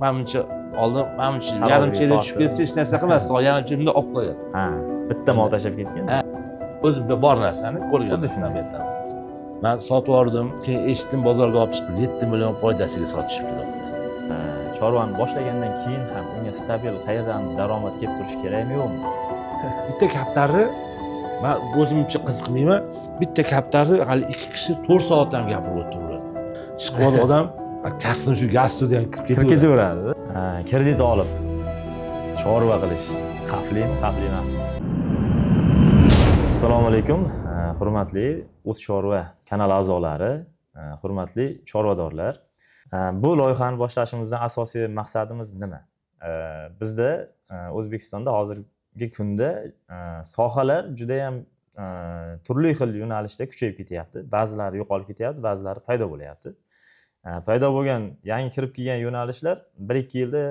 manimcha oldin manimcha Taroziga yarim chiyda tortib. tushib ketsa hech narsa qilmasdi, yarim chiyda olib qo'yadi. Ha, bitta mol tashlab ketgan. O'zimda bor narsani ko'rgan Xuddi shunday. narsani aytaman. Men sotib yubordim, keyin eshitdim bozorga olib chiqib 7 million foydasiga sotishibdi debdi. Chorvani boshlagandan keyin ham unga stabil qayerdan daromad kelib turishi kerakmi yo'qmi? Bitta kaptarni men o'zimcha qiziqmayman. Bitta kaptarni hali 2 kishi 4 soat ham gapirib o'tiradi. Chiqib odam kasbim shu gaz studiyaga kirib ketaveradi. Kredit olib chorva qilish xavflimi, xavfli emasmi? Assalomu alaykum, hurmatli O'z Chorva kanali a'zolari, hurmatli chorvadorlar. Bu loyihani boshlashimizdan asosiy maqsadimiz nima? Bizda O'zbekistonda hozirgi kunda sohalar juda ham turli xil yo'nalishda kuchayib ketyapti. Ba'zilari yo'qolib ketyapti, ba'zilari paydo bo'lyapti. Paydo bo'lgan, yangi kirib kelgan yo'nalishlar 1-2 yilda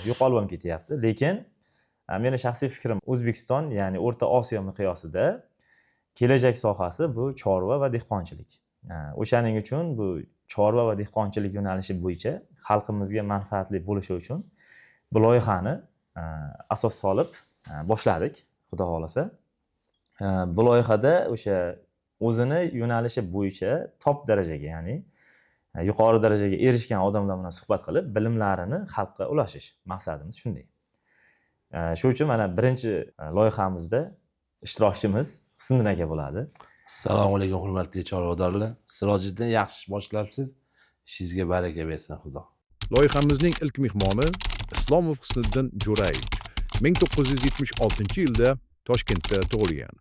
yo'qolib ham ketyapti. Lekin meni shaxsiy fikrim, O'zbekiston, ya'ni O'rta Osiyo miqyosida kelajak sohasi bu chorva va dehqonchilik. O'shaning uchun bu chorva va dehqonchilik yo'nalishi bo'yicha xalqimizga manfaatli bo'lishi uchun bu loyihani asos solib boshladik, xudo xolasa. Bu loyihada o'sha o'zini yo'nalishi bo'yicha top darajaga, ya'ni yuqori darajaga erishgan odamlar bilan suhbat qilib, bilimlarini xalqqa ulashish maqsadimiz shunday. Shu uchun mana birinchi loyihamizda ishtirokchimiz Husniddin aka bo'ladi. Assalomu alaykum hurmatli chorvadorlar. Sirojiddin yaxshi boshlabsiz. Ishingizga baraka bersin Xudo. Loyihamizning ilk mehmoni Islomov Husniddin Jo'rayevich 1976-yilda Toshkentda tug'ilgan.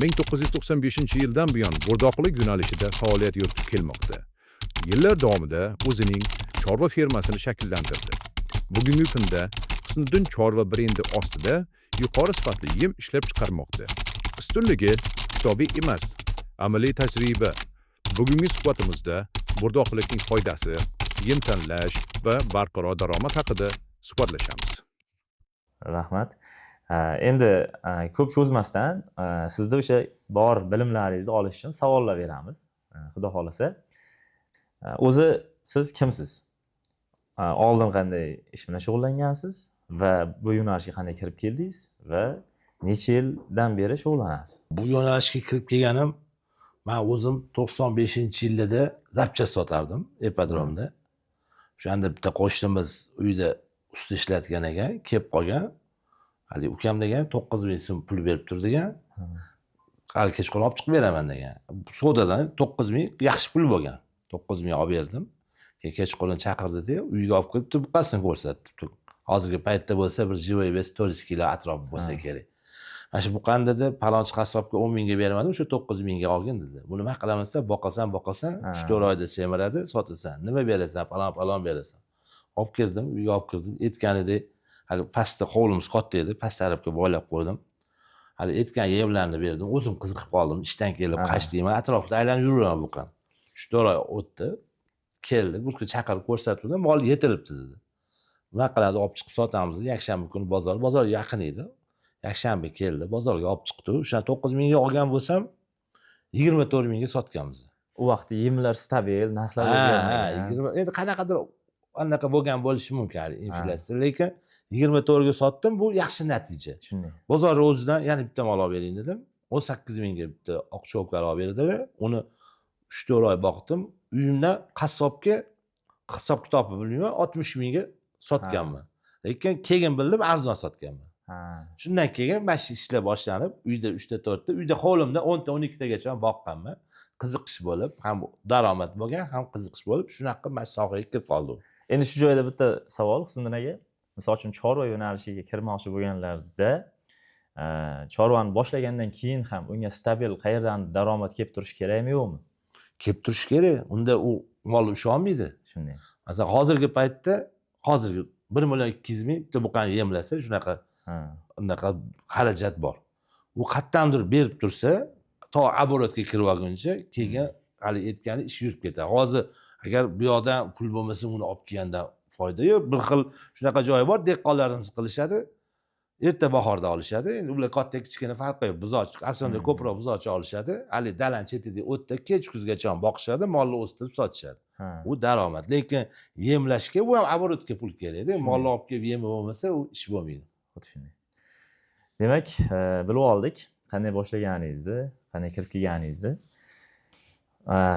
1995-yildan buyon bo'rdoqlik yo'nalishida faoliyat yuritib kelmoqda. Yillar davomida o'zining chorva fermasini shakllantirdi. Bugungi kunda Husniddin chorva brendi ostida yuqori sifatli yem ishlab chiqarmoqda. Ustunligi kitobiy emas, amaliy tajriba. Bugungi suhbatimizda bo'rdoqlikning foydasi, yem tanlash va barqaror daromad haqida suhbatlashamiz. Rahmat. Endi ko'p cho'zmasdan sizda o'sha bor bilimlaringizni olish uchun savollar beramiz, xudo xolasa. O'zi siz kimsiz? Oldin qanday ish bilan shug'ullangansiz va bu yo'nalishga qanday kirib keldingiz va necha yildan beri shug'ullanasiz? Bu yo'nalishga kirib kelganim, men o'zim 95-yilda zapchast sotardim ipodromda. O'shanda bitta qo'shnimiz uyda usta ishlatgan ekan, kelib qolgan. Hali ukam degan 9000 so'm pul berib turdi degan. Hali kechqurun olib chiqib beraman degan. Sodadan 9000 yaxshi pul bo'lgan. 9000 olib berdim. Keyin kechqurun chaqirdi-da, uyga olib kelib buqasini ko'rsatdi. Hozirgi paytda bo'lsa bir jivoy bes 400 kilo atrofi bo'lsa kerak. Mana shu buqani dedi, palonchi qassobga 10 mingga bermadim, o'sha 9000 mingga olgin dedi. Buni nima qilaman desa, boqasan, 3-4 oyda semiradi, sotasan. Nima berasan? Palon berasan. Olib kirdim, uyga olib kirdim. Aytganidek, hali pastda hovlimiz katta edi, past tarafga boylab qo'ydim. Hali aytgan yemlarni berdim. O'zim qiziqib qoldim. Ishdan kelib qashdiyman, atrofda aylanib yuraman buqani. 3-4 oy o'tdi. Keldi, burga chaqirib ko'rsatdim, mol yetilibdi dedi. Nima qiladi, olib chiqib sotamiz dedi. Yakshanba kuni bozor yaqin edi. Yakshanba keldi, bozorga olib chiqdi. O'sha 9000 mingga olgan bo'lsam, 24 mingga sotganmiz. U vaqtda yemlar stabil, narxlar o'zgarmagan. Endi qanaqadir anaqa bo'lgan bo'lishi mumkin, inflyatsiya, lekin 24 ga sotdim, bu yaxshi natija. Shunday. Bozor o'zidan yana bitta mol olib bering dedim. 18 mingga bitta oqchovkar olib berdilar. Uni 3-4 oy boqdim. Uyimdan qassobga hisob kitobni bilmayman, 60 mingga sotganman. Lekin keyin bildim arzon sotganman. Shundan keyin mana shu ishlar boshlanib, uyda 3-4 ta, uyda hovlimda 10 ta 12 tagacha boqqanman. Qiziqish bo'lib, ham daromad bo'lgan, ham qiziqish bo'lib, shunaqa mana shu sohaga kirib qoldim. Endi shu joyda bitta savol Husniddin aka. Misol uchun chorva yo'nalishiga kirmoqchi bo'lganlarda chorvani boshlagandan keyin ham unga stabil qayerdan daromad kelib turishi kerakmi yo'qmi? Kelib turish kerak. Unda u mol usha olmaydi. Shunday. Masalan, hozirgi paytda 1 million 200 ming bitta buqani yemlasa, shunaqa unaqa xarajat bor. U qayerdandir berib tursa, to оборотga kirib olguncha, keyin hali aytgani ish yurib ketadi. Hozir agar bu yoqdan pul bo'lmasa, uni olib kelganda foyda yo'q. Bir xil shunaqa joyi bor, dehqonlarimiz qilishadi. erta bahorda olishadi. Endi ular katta kichkina farqi yo'q. Buzoq, aslida ko'proq buzoqcha olishadi. Hali dalan chetida o'tda kech kuzgacha boqishadi, molni o'stirib sotishadi. Ha. U daromad. Lekin yemlashga bu ham оборотga pul kerak-da. Molni olib kelib yemi bo'lmasa, u ish bo'lmaydi. Xuddi shunday. Demak, bilib oldik qanday boshlaganingizni, qanday kirib kelganingizni.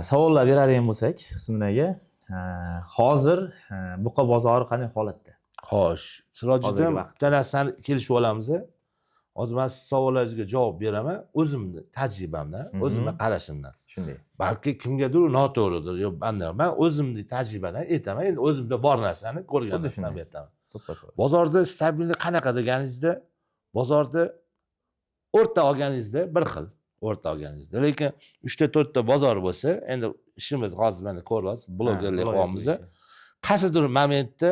Savollar beradigan bo'lsak, Husnul aka, hozir buqa bozori qanday holatda? Xo'sh, Sirojiddin, Hozirgi vaqt. bitta narsani kelishib olamiz. Hozir men siz savollaringizga javob beraman, o'zimni tajribamdan, o'zimni qarashimdan. Shunday. Balki kimgadir noto'g'ridir, yo banda. Men o'zimni tajribadan aytaman. Endi o'zimda bor narsani ko'rgan Xuddi narsani shunday. aytaman. To'ppa-to'g'ri. Bozorda stabilni qanaqa deganingizda, bozorda o'rta olganingizda bir xil, o'rta olganingizda. Lekin 3 ta 4 ta bozor bo'lsa, endi ishimiz hozir mana ko'ryapsiz, blogerlik qilyapmiz. Qaysidir momentda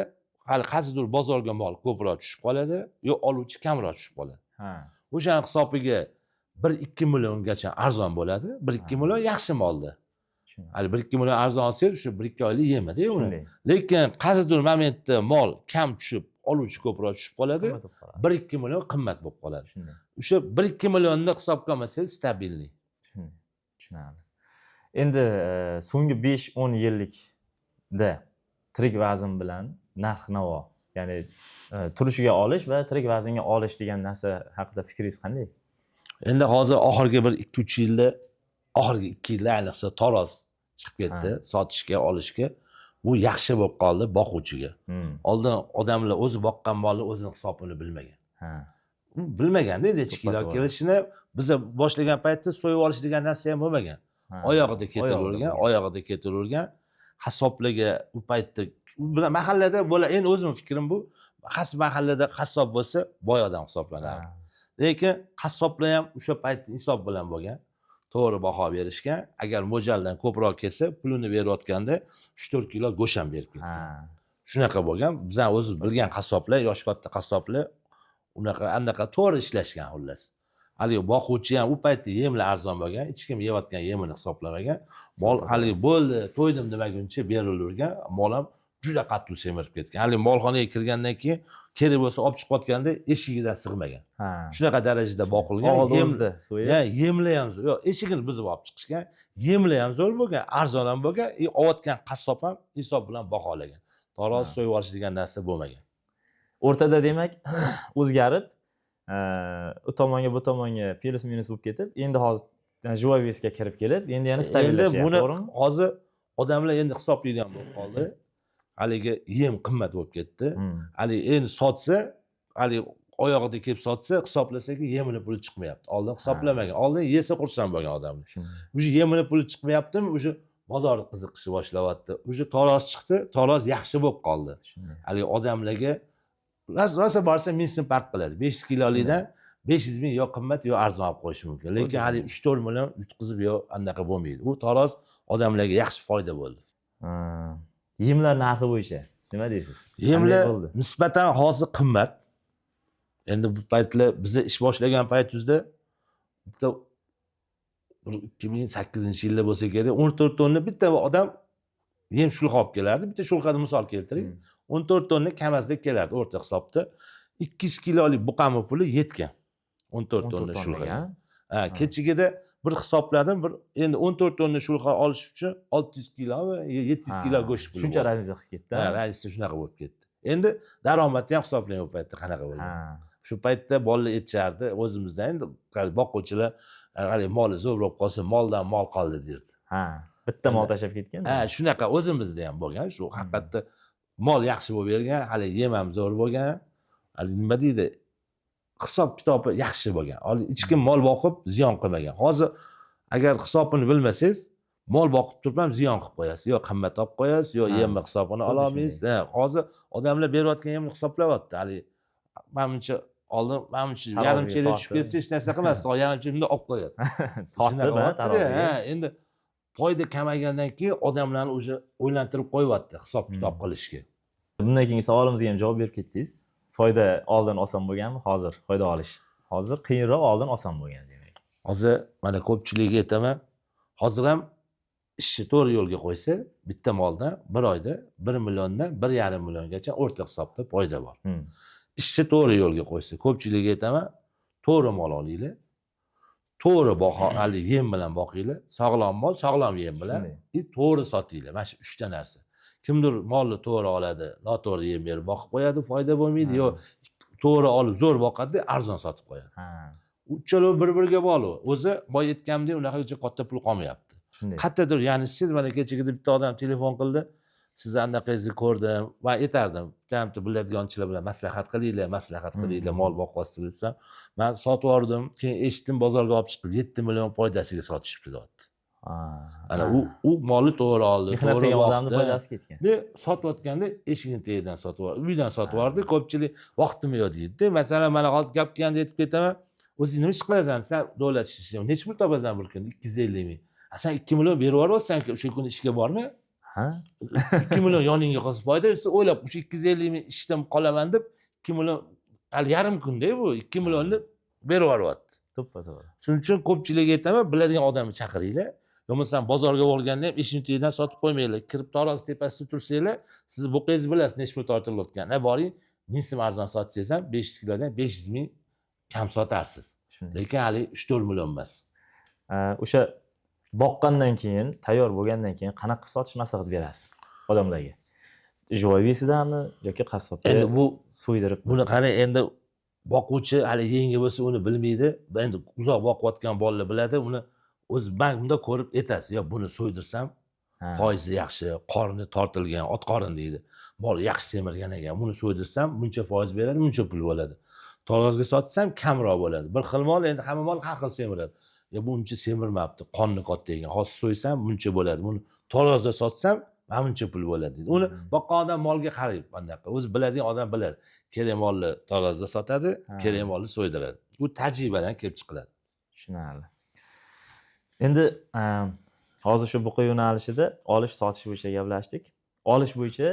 hali qaysidir bozorga mol ko'proq tushib qoladi, yo oluvchi kamroq tushib qoladi. Ha. O'shaning hisobiga 1-2 milliongacha arzon bo'ladi. 1-2 million yaxshi molda. Shunday. Hali 1-2 million arzon olsangiz, o'sha 1-2 oylik yemadi uni. Shunday. Lekin qaysidir momentda mol kam tushib, oluvchi ko'proq tushib qoladi. Qimmat bo'lib qoladi. 1-2 million qimmat bo'lib qoladi. Shunday. O'sha 1-2 millionni hisobga olmasangiz stabilni. Shunday. Tushunarli. Endi so'nggi 5-10 yillikda tirik vazn bilan narx-navo, ya'ni turishiga olish va tirik vaznga olish degan narsa haqida fikringiz qanday? Endi hozir oxirgi bir 2-3 yilda, oxirgi 2 yilda ayniqsa taroz chiqib ketdi, sotishga, olishga. Bu yaxshi bo'lib qoldi boquvchiga. Oldin odamlar o'zi boqqan molni o'zini hisobini bilmagan. Ha. Bilmaganda necha kilo kelishini, biz boshlagan paytda so'yib olish degan narsa ham bo'lmagan. Oyog'ida ketavergan. Qassoblarga u paytda mahallada bo'la, endi o'zimning fikrim bu, har mahallada qassob bo'lsa, boy odam hisoblanadi. Lekin qassoblar ham o'sha paytda insof bilan bo'lgan, to'g'ri baho berishgan. Agar mo'ljaldan ko'proq kelsa, pulini berayotganda 3-4 kilo go'sht ham berib ketgan. Shunaqa bo'lgan. Bizlar o'zimiz bilgan qassoblar, yosh katta qassoblar anaqa to'g'ri ishlashgan xullas. Hali boquvchi ham u paytda yemlar arzon bo'lgan, hech kim yeyotgan yemini hisoblamagan. Mol hali bo'ldi, to'ydim demaguncha berilavergan, mol ham juda qattiq semirib ketgan. Hali molxonaga kirgandan keyin kerak bo'lsa olib chiqayotganda eshigidan sig'magan. Shunaqa darajada boqilgan. Yemlar ham zo'r. Yo'q, eshigini buzib olib chiqishgan. Yemlar ham zo'r bo'lgan, arzon ham bo'lgan, olayotgan qassob ham hisob bilan baholagan. Taroz so'yib olish degan narsa bo'lmagan. O'rtada demak o'zgarib, u tomonga bu tomonga plus minus bo'lib ketib, endi hozir juvavesga kirib kelib, endi yana stabillashyapti, to'g'rimi? Buni hozir odamlar endi hisoblaydigan bo'lib qoldi. Haligi yem qimmat bo'lib ketdi. Hali endi sotsa, hali oyog'ida kelib sotsa, hisoblasaki yemini puli chiqmayapti. Oldin hisoblamagan. Oldin yesa xursand bo'lgan odamlar. O'sha yemini puli chiqmayaptimi? O'sha bozorni qiziqishi boshlayapti. O'sha taroz chiqdi, taroz yaxshi bo'lib qoldi. Hali odamlarga rosa borsa minusni farq qiladi. 500 kilolikdan 500 ming yo qimmat yo arzon olib qo'yish mumkin. Lekin hali 3-4 million yutqizib yo anaqa bo'lmaydi. U taroz odamlarga yaxshi foyda bo'ldi. Yemlar narxi bo'yicha nima deysiz? Yemlar nisbatan hozir qimmat. Endi bu paytlar biz ish boshlagan paytimizda bitta 2008-yilda bo'lsa kerak 14 tonna bitta odam yem shulqa olib kelardi. Bitta shulqani misol keltiring. 14 tonna kamazda kelardi o'rta hisobda. 200 kilolik buqami puli yetgan. 14 tonna shulqa. Kechigida bir hisobladim, bir endi 14 tonna shulqa olish uchun 600 kilomi, 700 kilo go'sht puli. Shuncha razliya qilib ketdi. Razliya shunaqa bo'lib ketdi. Endi daromadni ham hisoblang u paytda qanaqa bo'lgan. Shu paytda bolalar aytishardi, o'zimizdan endi boquvchilar hali moli zo'r bo'lib qolsa, moldan mol qoldi derdi. Bitta mol tashlab ketgan. Shunaqa o'zimizda ham bo'lgan. Shu haqiqatda mol yaxshi bo'lib bergan, hali yem ham zo'r bo'lgan. Hali nima deydi? Hisob kitobi yaxshi bo'lgan. Hali hech kim mol boqib ziyon qilmagan. Hozir agar hisobini bilmasangiz, mol boqib turib ham ziyon qilib qo'yasiz. Yo qimmat olib qo'yasiz, yo yemni hisobini ola olmaysiz. Hozir odamlar berayotgan yemni hisoblayapti. Hali menimcha oldin yarim chekka tushib ketsa hech narsa qilmasdi. Yarim chekka olib qo'yadi. Tortib, taroziga. Endi foyda kamaygandan keyin odamlarni o'sha o'ylantirib qo'yyapti hisob kitob qilishga. Bundan keyingi savolimizga ham javob berib ketdingiz. Foyda oldin oson bo'lganmi? Hozir foyda olish. Hozir qiyinroq, oldin oson bo'lgan demak. Hozir mana ko'pchiligiga aytaman, hozir ham ishni to'g'ri yo'lga qo'ysa, bitta moldan bir oyda 1 milliondan 1,5 milliongacha o'rta hisobda foyda bor. ishni to'g'ri yo'lga qo'ysa, ko'pchilikga aytaman, to'g'ri mol olinglar. To'g'ri baho, hali yem bilan boqinglar. Sog'lom mol, sog'lom yem bilan to'g'ri sotinglar. Mana shu 3 ta narsa. Kimdir molni to'g'ri oladi, noto'g'ri yem berib boqib qo'yadi, foyda bo'lmaydi, yo to'g'ri olib zo'r boqadi, arzon sotib qo'yadi. Uchalovi bir-biriga bog'liq. O'zi boy aytgandek unaqa katta pul qolmayapti. Qayerdadir, ya'ni siz mana kechagida bitta odam telefon qildi, sizni anaqangizni ko'rdim va aytardim, bitta biladiganchilar bilan maslahat qilinglar, mol boqyapsiz desam, men sotib yubordim, keyin eshitdim bozorga olib chiqib 7 million foydasiga sotishibdi deyapti. Ana u molni to'g'ri oldi, to'g'ri odamning foydasi ketgan. Sotayotganda eshigini tagidan sotib yubordi, uydan sotib yubordi, ko'pchilik vaqtimi yo'q deydi. Masalan, mana hozir gap kelganda aytib ketaman, o'zing nima ish qilasan? Sen davlat ishlaysan, necha pul topasan bir kunda? 250 ming. Sen 2 million berib yuborsan-ku, o'sha kuni ishga borma. 2 million yoningga qolsa foyda, o'ylab o'sha 250 ming ishdan qolaman deb 2 million hali yarim kunda bu 2 millionni berib yuboryapti. To'ppa-to'g'ri. Shuning uchun ko'pchilikga aytaman, biladigan odamni chaqiringlar. Bo'lmasam bozorga borganda ham eshikni tagidan sotib qo'ymanglar. Kirib tarozi tepasida tursanglar, siz bo'qingizni bilasiz, necha pul tortilayotgan. Boring, 1000 so'm arzon sotsangiz ham 500 kilodan 500 ming kam sotarsiz. Lekin hali 3-4 million emas. O'sha boqqandan keyin, tayyor bo'lgandan keyin qanaqa qilib sotish maslahat berasiz odamlarga? Joyvisidanmi yoki qassobga? Endi bu so'ydirib. Buni qarang, endi boquvchi hali yangi bo'lsa uni bilmaydi. Endi uzoq boqayotgan bolalar biladi, uni o'z bunda ko'rib aytasiz, yo buni so'ydirsam foizi yaxshi, qorni tortilgan, ot qorin deydi. Mol yaxshi semirgan ekan, buni so'ydirsam buncha foiz beradi, buncha pul bo'ladi. Tarozga sotsam kamroq bo'ladi. Bir xil mol, endi hamma mol har xil semiradi. Ya buncha semirmabdi, qonni katta ekan. Hozir so'ysam buncha bo'ladi. Buni tarozda sotsam mana buncha pul bo'ladi deydi. Uni boqqan odam molga qarayib, bundaqa. O'zi biladigan odam biladi. Kerak molni tarozda sotadi, kerak molni so'ydiradi. Bu tajribadan kelib chiqiladi. Tushunarli. Endi hozir shu buqa yo'nalishida olish sotish bo'yicha gaplashdik. Olish bo'yicha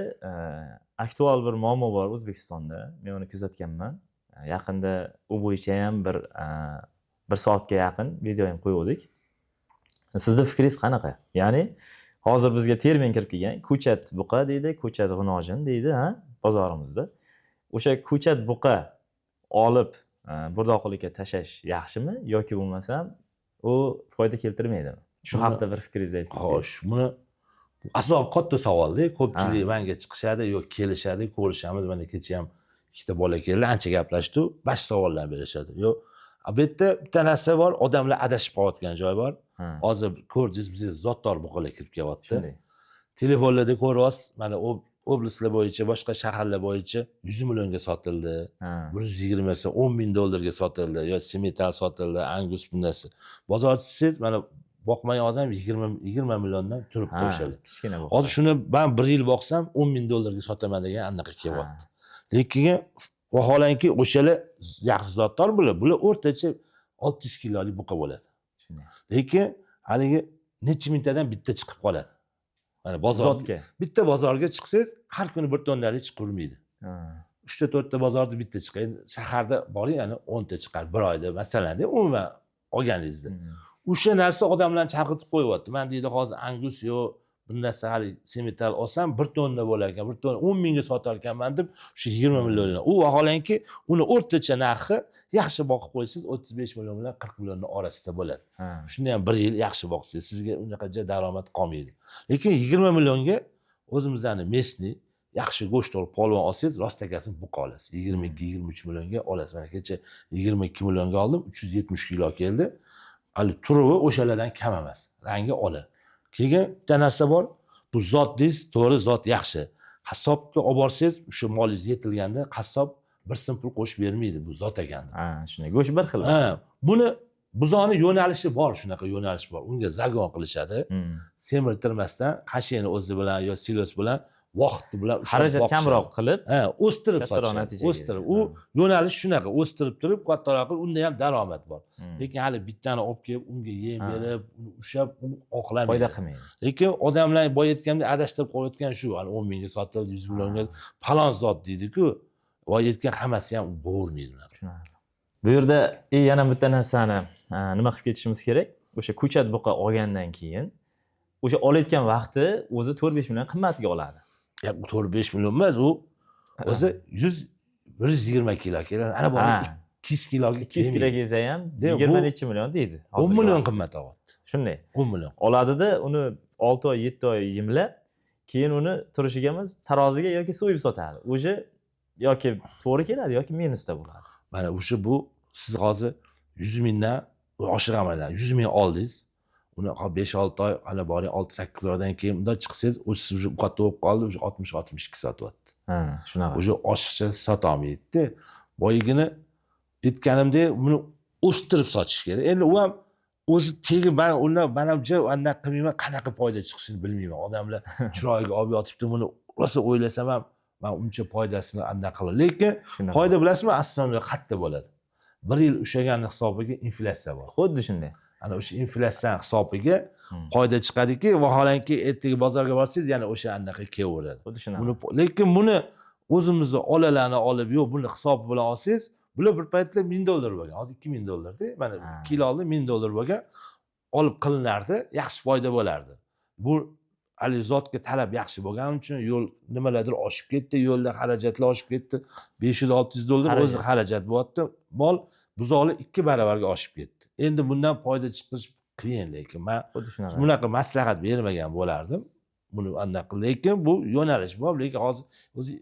aktual bir muammo bor O'zbekistonda. Men uni kuzatganman. Yaqinda u bo'yicha ham bir soatga yaqin video ham qo'ydik. Sizning fikringiz qanaqa? Ya'ni hozir bizga termin kirib kelgan, ko'chat buqa deydi, ko'chat g'unojin deydi, bozorimizda. O'sha ko'chat buqa olib burdoqlikka tashlash yaxshimi yoki bo'lmasam u foyda keltirmaydimi? Shu haqida bir fikringizni aytib bersangiz. Xo'sh, buni asosan katta savol-da. Ko'pchilik menga chiqishadi, yo'q kelishadi, ko'rishamiz. Mana kecha ham ikkita bola keldi, ancha gaplashdi, bosh savollar berishadi. Yo'q, bu yerda bitta narsa bor, odamlar adashib qolayotgan joy bor. Hozir ko'rdingiz, bizga zotdor buqalar kirib kelyapti. Telefonlarda ko'ryapsiz, mana oblastlar bo'yicha, boshqa shaharlar bo'yicha 100 millionga sotildi. 120 esa 10 ming dollarga sotildi, yo Semetal sotildi, Angus bunasi. Bozorchisiz mana boqmagan odam 20 milliondan turibdi o'shalar. Kichkina buqa. Hozir shuni men 1 yil boqsam 10 ming dollarga sotaman degan anaqa kelyapti. Lekin vaholanki o'shalar yaxshi zotdor bular. Bular o'rtacha 600 kilolik buqa bo'ladi. Lekin haligi necha mingtadan bitta chiqib qoladi. Mana bozorga. Bitta bozorga chiqsangiz, har kuni bir tonnalik chiqurmaydi. 3-4 ta bozorda bitta chiqadi. Shaharda boring, ya'ni 10 ta chiqar bir oyda, masalan, umuman olganingizda. O'sha narsa odamlarni chalg'itib qo'yyapti. Men deydi hozir Angus yo bundasi hali Semetal olsam 1 tonna bo'lar ekan, 1 tonna 10 mingga sotar ekanman deb o'sha 20 milliondan. U vaholanki uni o'rtacha narxi yaxshi boqib qo'ysangiz 35 million bilan 40 millionning orasida bo'ladi. Shunda ham 1 yil yaxshi boqsangiz sizga unaqa daromad qolmaydi. Lekin 20 millionga o'zimizning mesni yaxshi go'shtli polvon olsangiz, rostakasini buqa olasiz. 22-23 millionga olasiz. Mana kecha 22 millionga oldim, 370 kilo keldi. Hali turuvi o'shalardan kam emas. Rangi ola. Keyin bitta narsa bor. Bu zot deyiz, to'g'ri zot yaxshi. Qassobga olib borsangiz, o'sha molingiz yetilganda qassob bir so'm pul qo'shib bermaydi, bu zot ekan. Shunday. Go'sht bir xil. Buni buzoni yo'nalishi bor, shunaqa yo'nalish bor. Unga zagon qilishadi. Semirtirmasdan qashini o'zi bilan yo silos bilan vaqti bilan xarajat kamroq qilib, o'stirib sotadi. O'stirib. U yo'nalish shunaqa, o'stirib turib, kattaroq qilib, unda ham daromad bor. Lekin hali bittani olib kelib, unga yem berib, ushlab, uni oqlamaydi. Foyda qilmaydi. Lekin odamlar boy aytganda adashtirib qo'yayotgan shu, hali 10 mingga sotildi, 100 millionga falon zot deydi-ku, boy aytgan hammasi ham bo'g'irmaydi ular. Tushunarli. Bu yerda yana bitta narsani nima qilib ketishimiz kerak? O'sha ko'chat buqa olgandan keyin o'sha olayotgan vaqti o'zi 4-5 million qimmatga oladi. 4-5 million emas, u o'zi 120 kilo keladi. Ana bor Ha. 200 kiloga 200 kilo kelsa ham De, 20 bu- necha million deydi. 10 hozirgi million vaqtda. qimmat olyapti. Shunday. 10 million. Oladida uni 6 oy, 7 oy yemlab, keyin uni turishigamiz taroziga yoki so'yib sotadi. O'sha yoki to'g'ri keladi yoki minusda bo'ladi. Mana o'sha bu siz hozir 100 mingdan oshiramaylar. 100 ming oldingiz. Uni 5-6 oy, ana boring 6-8 oydan keyin undan chiqsangiz, o'sha siz u katta bo'lib qoldi, o'sha 60-62 sotyapti. Ha, shunaqa. O'sha oshiqcha sotolmaydi. Boyigini aytganimdek, buni o'stirib sotish kerak. Endi u ham o'zi tegi men undan manamcha undan qilmayman, qanaqa foyda chiqishini bilmayman. Odamlar chiroyiga olib yotibdi, buni rosa o'ylasam ham men uncha foydasini anday qilib. Lekin Shunaqa. foyda bilasizmi, astronomiya qayerda bo'ladi? 1 yil ushlagan hisobiga inflyatsiya bor. Xuddi shunday. Ana o'sha inflyatsiya hisobiga foyda chiqadiki, vaholanki ertaga bozorga borsangiz yana o'sha anaqa kelaveradi. Xuddi shunaqa. Lekin buni o'zimizni olalarni olib, yo'q, buni hisobi bilan olsangiz, bular bir paytlar $1000 bo'lgan. Hozir $2000 mana Ha. 2 yil oldin $1000 bo'lgan. Olib qilinardi, yaxshi foyda bo'lardi. Bu hali zotga talab yaxshi bo'lgani uchun yo'l nimalardir oshib ketdi, yo'lda xarajatlar oshib ketdi. $500-600 o'zi xarajat bo'lyapti. Mol buzoqli 2 baravarga oshib ketdi. Endi bundan foyda chiqish qiyin, lekin men Xuddi shunaqa. bunaqa maslahat bermagan bo'lardim. Buni anaqa, lekin bu yo'nalish bor, lekin hozir o'zi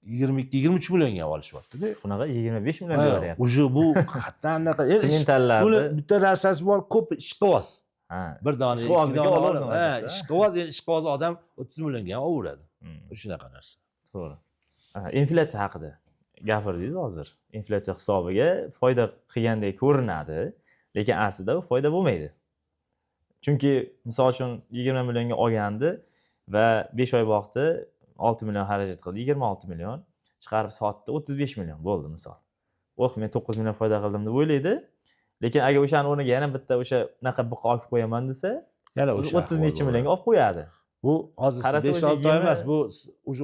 22-23 millionga olishyapti-da. Shunaqa 25 million deyapti. Уже bu qatdan anaqa. Sementallarni. Buni bitta narsasi bor, ko'p ishqivoz. Ha. Bir dona Ishqivozga olaversin, Ha, aytsa. ishqivoz odam 30 millionga ham olaveradi. Shunaqa narsa. To'g'ri. Inflyatsiya haqida gapirdingiz hozir. Inflyatsiya hisobiga foyda qilgandek ko'rinadi, lekin aslida u foyda bo'lmaydi. Chunki misol uchun 20 millionga olgandi va 5 oy vaqtda 6 million xarajat qildi, 26 million chiqarib sotdi, 35 million bo'ldi misol. Men 9 million foyda qildim deb o'ylaydi. Lekin agar o'shaning o'rniga yana bitta o'sha naqa buqa olib qo'yaman desa, Yana 30 necha millionga olib qo'yadi. Bu hozir Qarasa 5-6 o'sha oy 20 emas, bu o'sha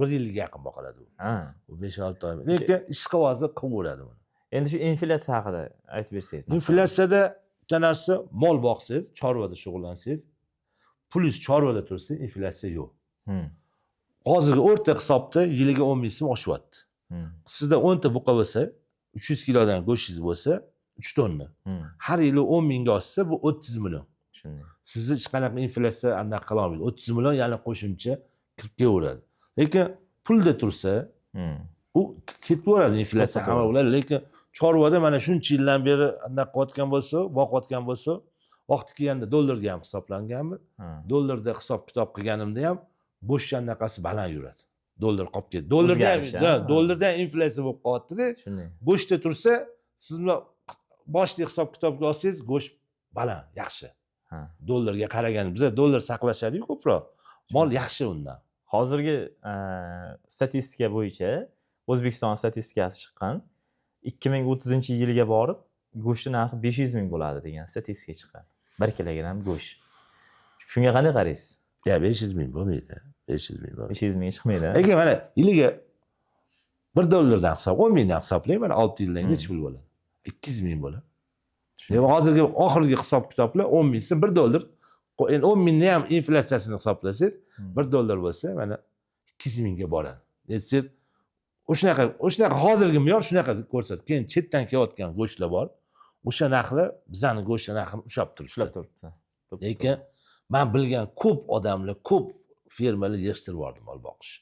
1 yilga yaqin boqiladi bu. Ha. Bu 5-6 oy. Lekin ishqivozni qilaveradi buni. Endi shu inflyatsiya haqida aytib bersangiz. masalan. Inflyatsiyada bitta narsa, mol boqsangiz, chorvada shug'ullansangiz, pulingiz chorvada tursa, inflyatsiya yo'q. Hozirgi o'rta hisobda yiliga 10 ming so'm oshyapti. Sizda 10 ta buqa bo'lsa, 300 kilodan go'shtingiz bo'lsa, 3 tonna. Har yili 10 mingga oshsa, bu 30 million. Shunday. Sizni hech qanaqa inflyatsiya anaqa qila olmaydi. 30 million yana qo'shimcha kirib kelaveradi. Lekin pulda tursa, u ketaveradi inflyatsiya hamma bo'ladi, lekin chorvada mana shuncha yildan beri anaqa qilayotgan bo'lsa, boqayotgan bo'lsa, vaqti kelganda dollarga ham hisoblanganmi? Dollarda hisob kitob qilganimda ham go'sht anaqasi baland yuradi. Dollar qolib ketdi. Dollarda inflyatsiya bo'lib qolyapti-da. Shunday. Go'shtda tursa, siz boshli hisob kitobga olsangiz, go'sht baland, yaxshi. Dollarga qaraganda biza dollar saqlashadi-ku ko'proq. Mol yaxshi undan. Hozirgi statistika bo'yicha O'zbekiston statistikasi chiqqan. 2030-yilga borib go'sht narxi 500 ming bo'ladi degan statistika chiqqan. 1 kilogramm go'sht. Shunga qanday qaraysiz? Ya 500 ming bo'lmaydi. 500 ming bo'lmaydi. 500 ming chiqmaydi. Lekin mana yiliga $1 hisob, 10 mingdan hisoblang, mana 6 yildan necha pul bo'ladi? 200 ming bo'ladi. Endi hozirgi oxirgi hisob kitoblar 10 ming so'm $1. Endi 10 mingni ham inflyatsiyasini hisoblasangiz, $1 bo'lsa, mana 200 mingga boradi. Aytsangiz, o'shunaqa hozirgi me'yor shunaqa ko'rsatadi. Keyin chetdan kelayotgan go'shtlar bor. O'sha narxlar bizani go'sht narxini ushlab turibdi. Lekin men bilgan ko'p odamlar, ko'p fermerlar yig'ishtirib yubordim mol boqish.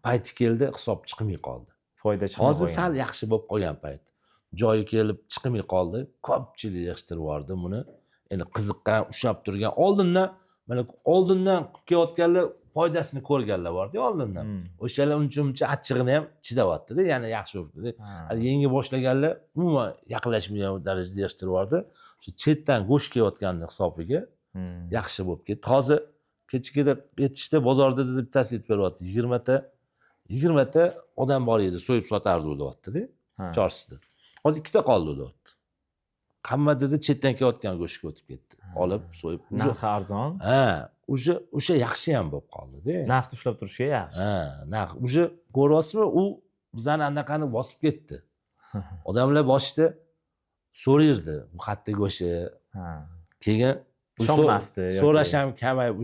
Payti keldi, hisob chiqmay qoldi. Foyda chiqmay Hozir sal yaxshi bo'lib qolgan payt. Joyi kelib chiqmay qoldi. Ko'pchilik yig'ishtirib yubordi buni. Endi qiziqqan, ushlab turgan, oldindan kelayotganlar foydasini ko'rganlar bor-da oldindan. O'shalar uncha achchig'ini ham chidayapti-da, yana yaxshi bo'libdi. Hali yangi boshlaganlar umuman yaqinlashmagan darajada yig'ishtirib yubordi. Shu chetdan go'sht kelayotganning hisobiga yaxshi bo'lib ketdi. Hozir kechikida aytishda bozorda bittasi aytib beryapti, 20 ta odam bor edi, so'yib sotardi deyapti-da, chorsida. Hozir 2 ta qoldi deyapti. Hamma dedi chetdan kelayotgan go'shtga o'tib ketdi. Olib, so'yib. Narxi arzon. O'sha yaxshi ham bo'lib qoldi-da. Narxni ushlab turishga yaxshi. Narx. Ko'ryapsizmi, u bizani anaqani bosib ketdi. Odamlar boshida so'raydi, bu qattiq go'shti. Keyin ishonmasdi. So'rash ham kamayib,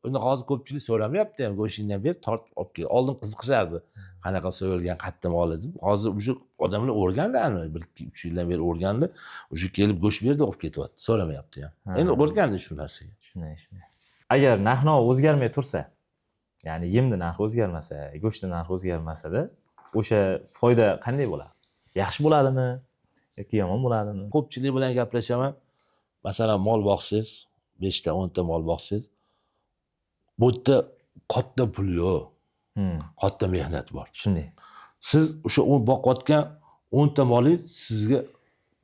Uni hozir ko'pchilik so'ramayapti ham, go'shtingdan ber, tortib olib kel. Oldin qiziqishardi. Qanaqa so'yilgan qattiq mol deb. Hozir o'sha odamlar o'rgandi, 1-2-3 yildan beri o'rgandi. O'sha kelib go'sht berdi, olib ketyapti. So'ramayapti ham. Endi o'rgandi shu narsaga. Shunday. Agar narx-navo o'zgarmay tursa, ya'ni yemni narxi o'zgarmasa, go'shtni narxi o'zgarmasa-da, o'sha foyda qanday bo'ladi? Yaxshi bo'ladimi yoki yomon bo'ladimi? Ko'pchilik bilan gaplashaman. Masalan, mol boqsangiz, 5 ta, 10 ta mol boqsangiz, bu yerda katta pul yo'q. Katta mehnat bor. Shunday. Siz o'sha boqayotgan 10 ta molingiz sizga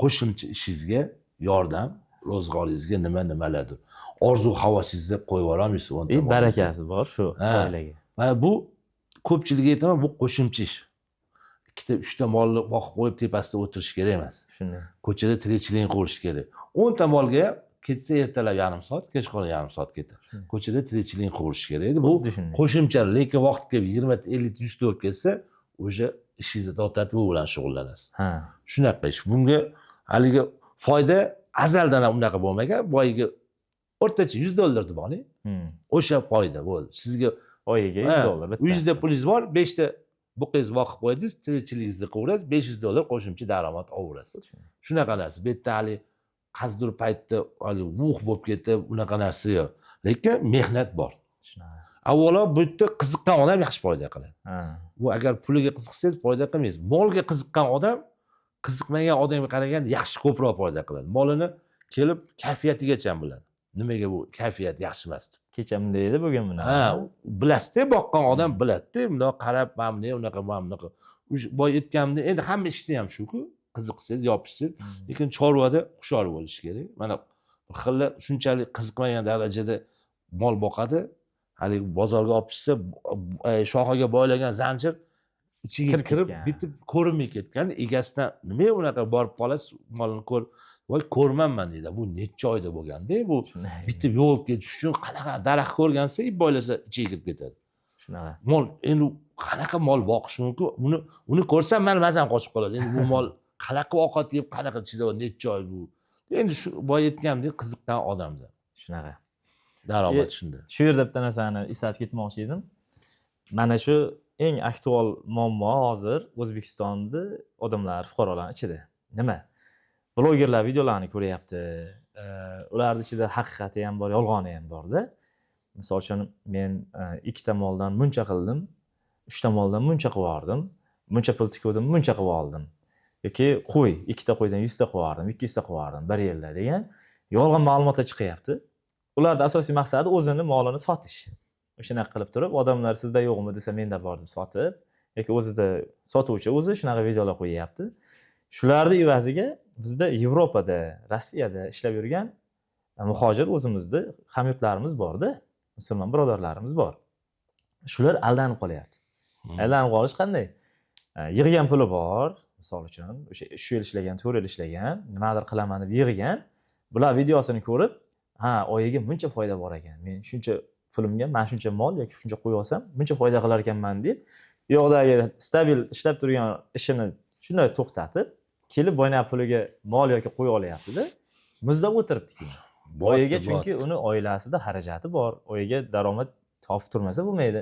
qo'shimcha ishingizga yordam, ro'zg'oringizga nimalardir. Orzu havosingizda qo'yib yuboramiz 10 ta. Barakasi bor shu oilaga. Mana bu ko'pchilikga aytaman, bu qo'shimcha ish. 2 ta, 3 ta molni boqib qo'yib tepasida o'tirish kerak emas. Shunday. Ko'chada tirikchilik qilish kerak. 10 ta molga ketsa ertalab yarim soat, kechqurun yarim soat ketadi. Ko'chada tirikchilik qilish kerak edi. Bu qo'shimcha, lekin vaqt kelib 20 ta, 50 ta, 100 ta kelsa, o'sha ishingizni to'xtatib bu bilan shug'ullanasiz. Shunaqa ish. Bunga haligi foyda azaldan ham unaqa bo'lmagan, boyiga o'rtacha $100 deb oling. O'sha foyda bo'ldi. Sizga oyiga $100 bittasi. Uyingizda pulingiz bor, 5 ta buqingiz boqib qo'ydingiz, tirikchiligingizni qilaverasiz, $500 qo'shimcha daromad olaverasiz. Shunaqa narsa. Bu yerda hali qazdir paytda hali bo'lib ketib, unaqa narsa yo'q. Lekin mehnat bor. Shunaqa. Avvalo bu yerda qiziqqan odam yaxshi foyda qiladi. Bu agar puliga qiziqsangiz foyda qilmaysiz. Molga qiziqqan odam qiziqmagan odamga qaraganda yaxshi ko'proq foyda qiladi. Molini kelib kayfiyatigacha biladi. Nimaga bu kayfiyat yaxshi emas deb. Kecha bunday edi, bugun buni. Bilasizda, boqqan odam biladi-da, bundoq qarab, mana bunday, unaqa, mana bunaqa. Boy aytganimda, endi hamma ishda ham shu-ku, qiziqsangiz, yopishsangiz, lekin chorvada hushyor bo'lish kerak. Mana bir xilla shunchalik qiziqmagan darajada mol boqadi, hali bozorga olib chiqsa, shoxiga boylagan zanjir ichiga kirib, bitib ko'rinmay ketgan. Egasidan nima unaqa borib qolasiz, molni ko'rib, voy ko'rmanman deydi. Bu necha oyda bo'lganda, bu bitib yo'qib ketish uchun qanaqa daraxt ko'rgansa, ip boylasa ichiga kirib ketadi. Shunaqa. Mol endi qanaqa mol boqish mumkin? Uni ko'rsam men mazam qochib qoladi. Endi bu mol qanaqa ovqat yeb, qanaqa ichida necha oy bu. Endi shu boy aytgandek qiziqqan odamda. Shunaqa. Daromad shunda. Shu yerda bitta narsani eslatib ketmoqchi edim. Mana shu eng aktual muammo hozir O'zbekistonda odamlar, fuqarolar ichida. Nima? Blogerlar videolarni ko'ryapti. Ularning ichida haqiqati ham bor, yolg'oni ham bor-da. Misol uchun men 2 ta moldan muncha qildim, 3 ta moldan muncha qilib yubordim, muncha pul tikuvdim, muncha qilib oldim. Yoki qo'y, 2 ta qo'ydan 100 ta qilib yubordim, 200 ta qilib yubordim 1 yilda degan yolg'on ma'lumotlar chiqyapti. Ularning asosiy maqsadi o'zini molini sotish. O'shanaqa qilib turib, odamlar sizda yo'qmi desa, menda bor deb sotib, yoki o'zida sotuvchi o'zi shunaqa videolar qo'yyapti. Shularning evaziga bizda Yevropada, Rossiyada ishlab yurgan muhojir o'zimizda hamyurtlarimiz bor-da, musulmon birodarlarimiz bor. Shular aldanib qolyapti. Aldanib qolish qanday? Yig'gan puli bor, misol uchun, o'sha 3 yil ishlagan, 4 yil ishlagan, nimadir qilaman deb yig'gan. Bular videosini ko'rib, oyiga buncha foyda bor ekan. Men shuncha pulimga mana shuncha mol yoki shuncha qo'yib olsam, buncha foyda qilar ekanman deb, yo'qdagi stabil ishlab turgan ishini shunday to'xtatib, kelib boyna puliga mol yoki qo'y olyapti-da, muzlab o'tiribdi keyin. Boyiga chunki uni oilasida xarajati bor, oyiga daromad topib turmasa bo'lmaydi.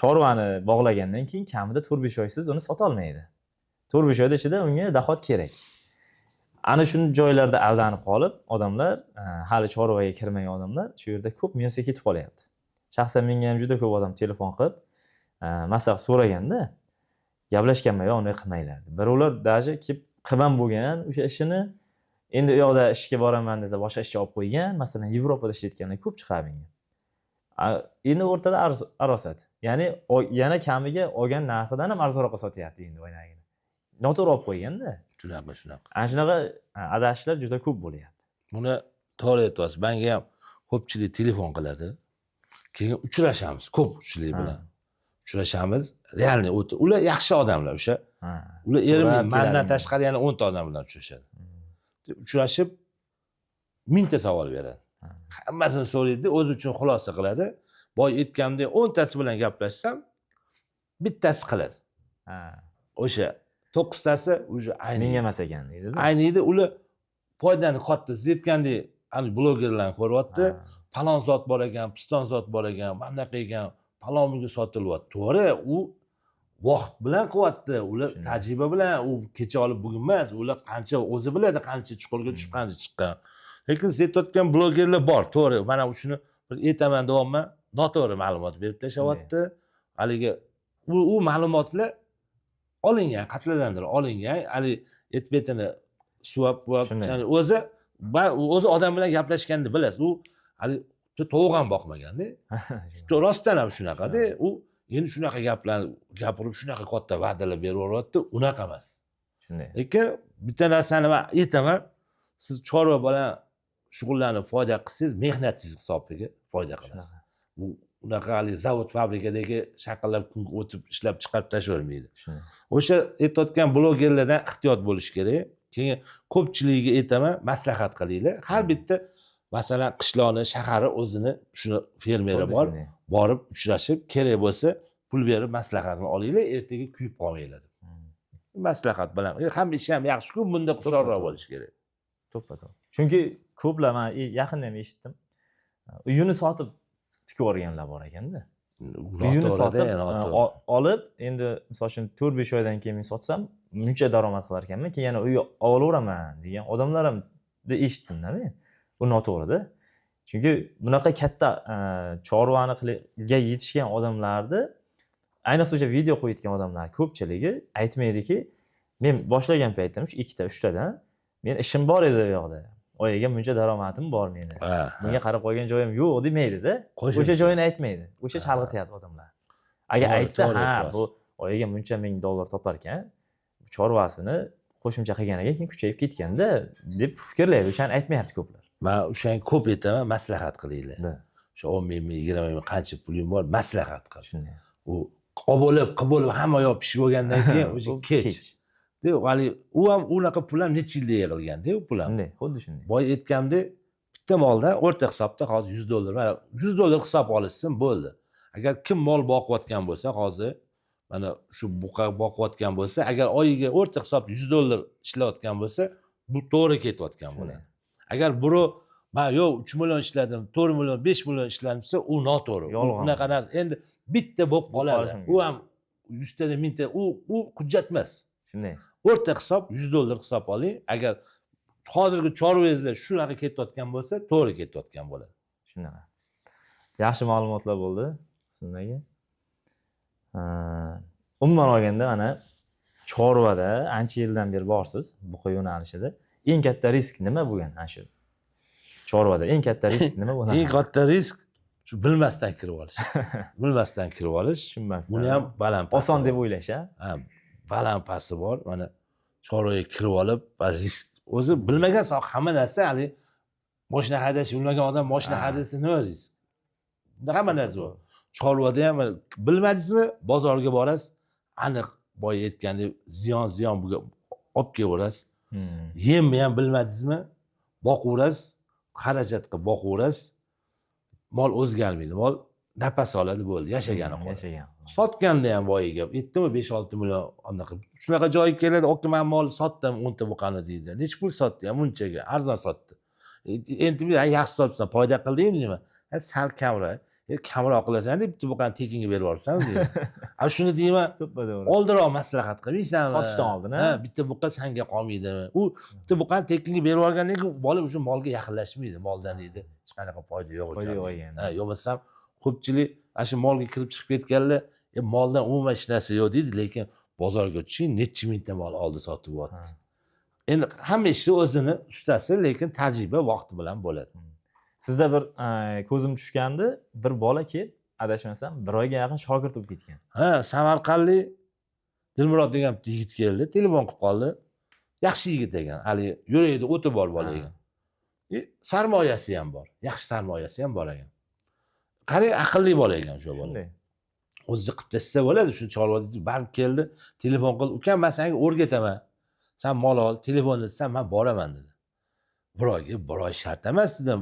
Chorvani bog'lagandan keyin kamida 4-5 oysiz uni sota olmaydi. 4-5 oyda ichida unga dahot kerak. Ana shunday joylarda aldanib qolib, odamlar, hali chorvaga kirmagan odamlar shu yerda ko'p minusga ketib qolyapti. Shaxsan menga ham juda ko'p odam telefon qilib, maslahat so'raganda, gaplashganman, yo'q, unday qilmanglar. Birovlar даже kelib qilgan bo'lgan o'sha ishini endi u yoqda ishga boraman desa boshqa ishga olib qo'ygan, masalan, Yevropada ishlayotganlar ko'p chiqadi menga. Endi o'rtada arosat. Ya'ni yana kamiga olgan narxidan ham arzonroqqa sotyapti endi o'ynagini. Noto'g'ri olib qo'yganda. Shunaqa. Ana shunaqa adashishlar juda ko'p bo'lyapti. Buni to'g'ri aytyapsiz. Menga ham ko'pchilik telefon qiladi. Keyin uchrashamiz, ko'pchilik bilan. Uchrashamiz, realniy ular yaxshi odamlar o'sha. Ular erimli, mendan tashqari yana 10 ta odam bilan uchrashadi. Uchrashib 1000 ta savol beradi. Hammasini so'raydi, o'zi uchun xulosa qiladi. Boy aytgandek 10 tasi bilan gaplashsam, bittasi qiladi. O'sha 9 tasi o'sha menga emas ekan deydi-da. Ayniydi, ular foydani katta. Siz aytgandek, ani blogerlarni ko'ryapti. falon zot bor ekan, piston zot bor ekan, bunaqa ekan, palomiga sotilyapti. To'g'ri, u vaqt bilan qilyapti. Ular Shunday. tajriba bilan, u kecha olib bugun emas. Ular qancha o'zi biladi, qancha chuqurga tushib, qancha chiqqan. Lekin siz aytayotgan blogerlar bor, to'g'ri. Mana shuni bir aytaman davomman, noto'g'ri ma'lumot berib tashlayapti. Haligi u ma'lumotlar olingan, qatladandir olingan. Hali etbetini suvab, Shunday. ya'ni o'zi odam bilan gaplashganda bilasiz. U hali tovuq ham boqmaganda. Rostdan ham shunaqada. U endi shunaqa gaplarni gapirib, shunaqa katta va'dalar berib yuryapti, unaqa emas. Shunday. Lekin bitta narsani men aytaman, siz chorva bilan shug'ullanib foyda qilsangiz, mehnatingiz hisobiga foyda qilasiz. Bu unaqa hali zavod fabrikadagi shaqallar kunga o'tib ishlab chiqarib tashlavermaydi. Shunday. O'sha aytayotgan blogerlardan ehtiyot bo'lish kerak. Keyin ko'pchiligiga aytaman, maslahat qilinglar. Har bitta masalan qishloqni, shaharni o'zini shuni fermeri bor, Shunday. borib uchrashib, kerak bo'lsa pul berib maslahatini olinglar, ertaga kuyib qolmanglar deb. Maslahat bilan. Hamma ish ham yaxshi-ku, bunda hushyorroq bo'lish kerak. To'ppa-to'g'ri. Chunki ko'plar men yaqinda ham eshitdim. Uyini sotib tikib yuborganlar bor ekanda. Uyini sotib olib, endi misol uchun 4-5 oydan keyin men sotsam, buncha daromad qilar ekanman, keyin yana uy olaveraman degan odamlar ham eshitdim-da men. Bu noto'g'ri-da. Chunki bunaqa katta chorvaniga yetishgan odamlarni, ayniqsa o'sha video qo'yayotgan odamlar ko'pchiligi aytmaydiki, men boshlagan paytda 2 ta 3 tadan men ishim bor edi u yoqda. Oyiga buncha daromadim bor meni. Bunga qarab qo'ygan joyim yo'q demaydi-da. O'sha joyini aytmaydi. O'sha chalg'ityapti odamlar. Agar aytsa, ha, bu oyiga buncha ming dollar topar ekan, chorvasini qo'shimcha qilganiga keyin kuchayib ketganda deb fikrlaydi. O'shani aytmayapti ko'plar. Men o'shani ko'p aytaman, maslahat qilinglar. O'sha 10 ming, 20 ming qancha puling bor, maslahat qil. Shunday. U qilib hamma yoq pishib bo'lgandan keyin o'sha kech. Hali u ham unaqa pul ham necha yilda yig'ilganda, u pul ham. Shunday, xuddi shunday. Boy aytgandek, bitta molda o'rta hisobda hozir 100 dollar, mana 100 dollar hisob olishsin bo'ldi. Agar kim mol boqayotgan bo'lsa, hozir mana shu buqa boqayotgan bo'lsa, agar oyiga o'rta hisobda 100 dollar ishlayotgan bo'lsa, bu to'g'ri ketayotgan bo'ladi. Agar birov men yo'q 3 million ishladim, 4 million, 5 million ishladim desa, u noto'g'ri. Unaqa narsa endi bitta bo'lib qoladi. U ham 100 tadan 1000 ta, u hujjat emas. Shunday. O'rta hisob 100 dollar hisob oling. Agar hozirgi chorvangizlar shunaqa ketayotgan bo'lsa, to'g'ri ketayotgan bo'ladi. Shunaqa. Yaxshi ma'lumotlar bo'ldi sizlarga. Umuman olganda mana chorvada ancha yildan beri borsiz, buqa yo'nalishida. Eng katta risk nima bo'lgan ana shu? Chorvada eng katta risk nima bo'ladi? Eng katta risk shu bilmasdan kirib olish. Bilmasdan kirib olish. Tushunmasdan. Buni ham baland oson deb o'ylash, ha? Ha, baland pasti bor. Mana chorvaga kirib olib, risk o'zi bilmagan soha hamma narsa hali mashina haydash bilmagan odam mashina haydasa nima risk? Hamma narsa bor. Chorvada ham bilmadingizmi, bozorga borasiz, aniq boya aytgandek ziyon bo'lib olib kelaverasiz. Yemni ham bilmadingizmi, boqaverasiz, xarajat qilib boqaverasiz. Mol o'zgarmaydi. Mol nafas oladi bo'ldi, yashagani qoladi. Yashagan. Sotganda ham boyiga aytdimi 5-6 million anaqa. Shunaqa joyga keladi, "Oka, men mol sotdim 10 ta buqani" deydi. Nech pul sotdi? Ham bunchaga, arzon sotdi. Endi yaxshi sotsan, foyda qildingmi deyman. Sal kamroq. Kamroq qilasan deb bitta buqani tekinga berib yuborsan deyman. A shuni deyman, To'ppa-to'g'ri. oldinroq maslahat qilmaysanmi? Sotishdan oldin, ha, bitta buqa senga qolmaydimi? U bitta buqani tekinga berib yuborgandan keyin bola o'sha molga yaqinlashmaydi, moldan deydi. Hech qanaqa foyda yo'q Foyda ekan. yo'q ekan. Ha, yo'qmasam ko'pchilik ana shu molga kirib chiqib ketganlar, moldan umuman hech narsa yo'q deydi, lekin bozorga tushing, necha mingta mol oldi sotib yotdi. Endi hamma ishni o'zini ustasi, lekin tajriba vaqti bilan bo'ladi. Sizda bir ko'zim tushgandi, bir bola kelib, adashmasam, 1 oyga yaqin shogird bo'lib ketgan. Ha, Samarqandlik Dilmurod degan yigit keldi, telefon qilib qoldi. Yaxshi yigit ekan, hali yuragida o'ti bor bola ekan. Sarmoyasi ham bor, yaxshi sarmoyasi ham bor ekan. Qarang, aqlli bola ekan o'sha bola. Shunday. O'zi qilib tashsa bo'ladi, shuni chorvada barib keldi, telefon qildi. "Ukam, men senga o'rgataman. Sen mol ol, telefon etsan, men boraman" dedi. 1 oy shart emas dedim.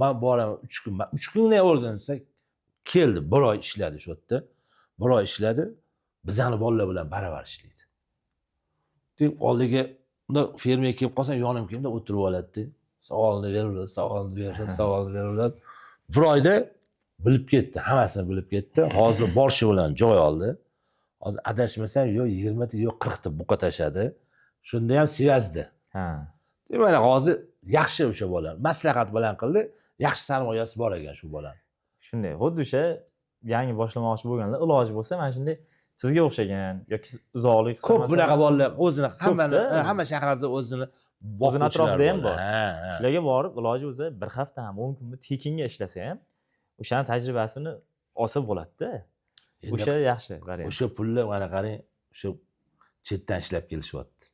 Men boraman 3 kun. 3 kundan o'rgansa keldi, 1 oy ishladi shu yerda. 1 oy ishladi. Bizani bolalar bilan baravar ishlaydi. Deb oldiga unda fermaga kelib qolsam, yonim kimda o'tirib oladi. Savolni beriladi. Bir oyda bilib ketdi, hammasini bilib ketdi. Hozir borishi bilan joy oldi. Hozir adashmasam yo 20 ta yo 40 ta buqa tashadi. Shunda ham sevazdi. Ha. Demak, hozir yaxshi o'sha bola. Maslahat bilan qildi. Yaxshi sarmoyasi bor ekan shu bolani. Shunday. Xuddi o'sha yangi boshlamoqchi bo'lganlar iloji bo'lsa mana shunday sizga o'xshagan yoki uzoqlik Ko'p bunaqa bolalar o'zini Ko'pda. hamma shaharda o'zini O'zini atrofida ham bor. Ha. Shularga borib iloji bo'lsa bir hafta ham 10 kunmi tekinga ishlasa ham o'shani tajribasini olsa bo'ladi-da. O'sha yaxshi variant. O'sha pulni mana qarang, o'sha chetdan ishlab kelishyapti.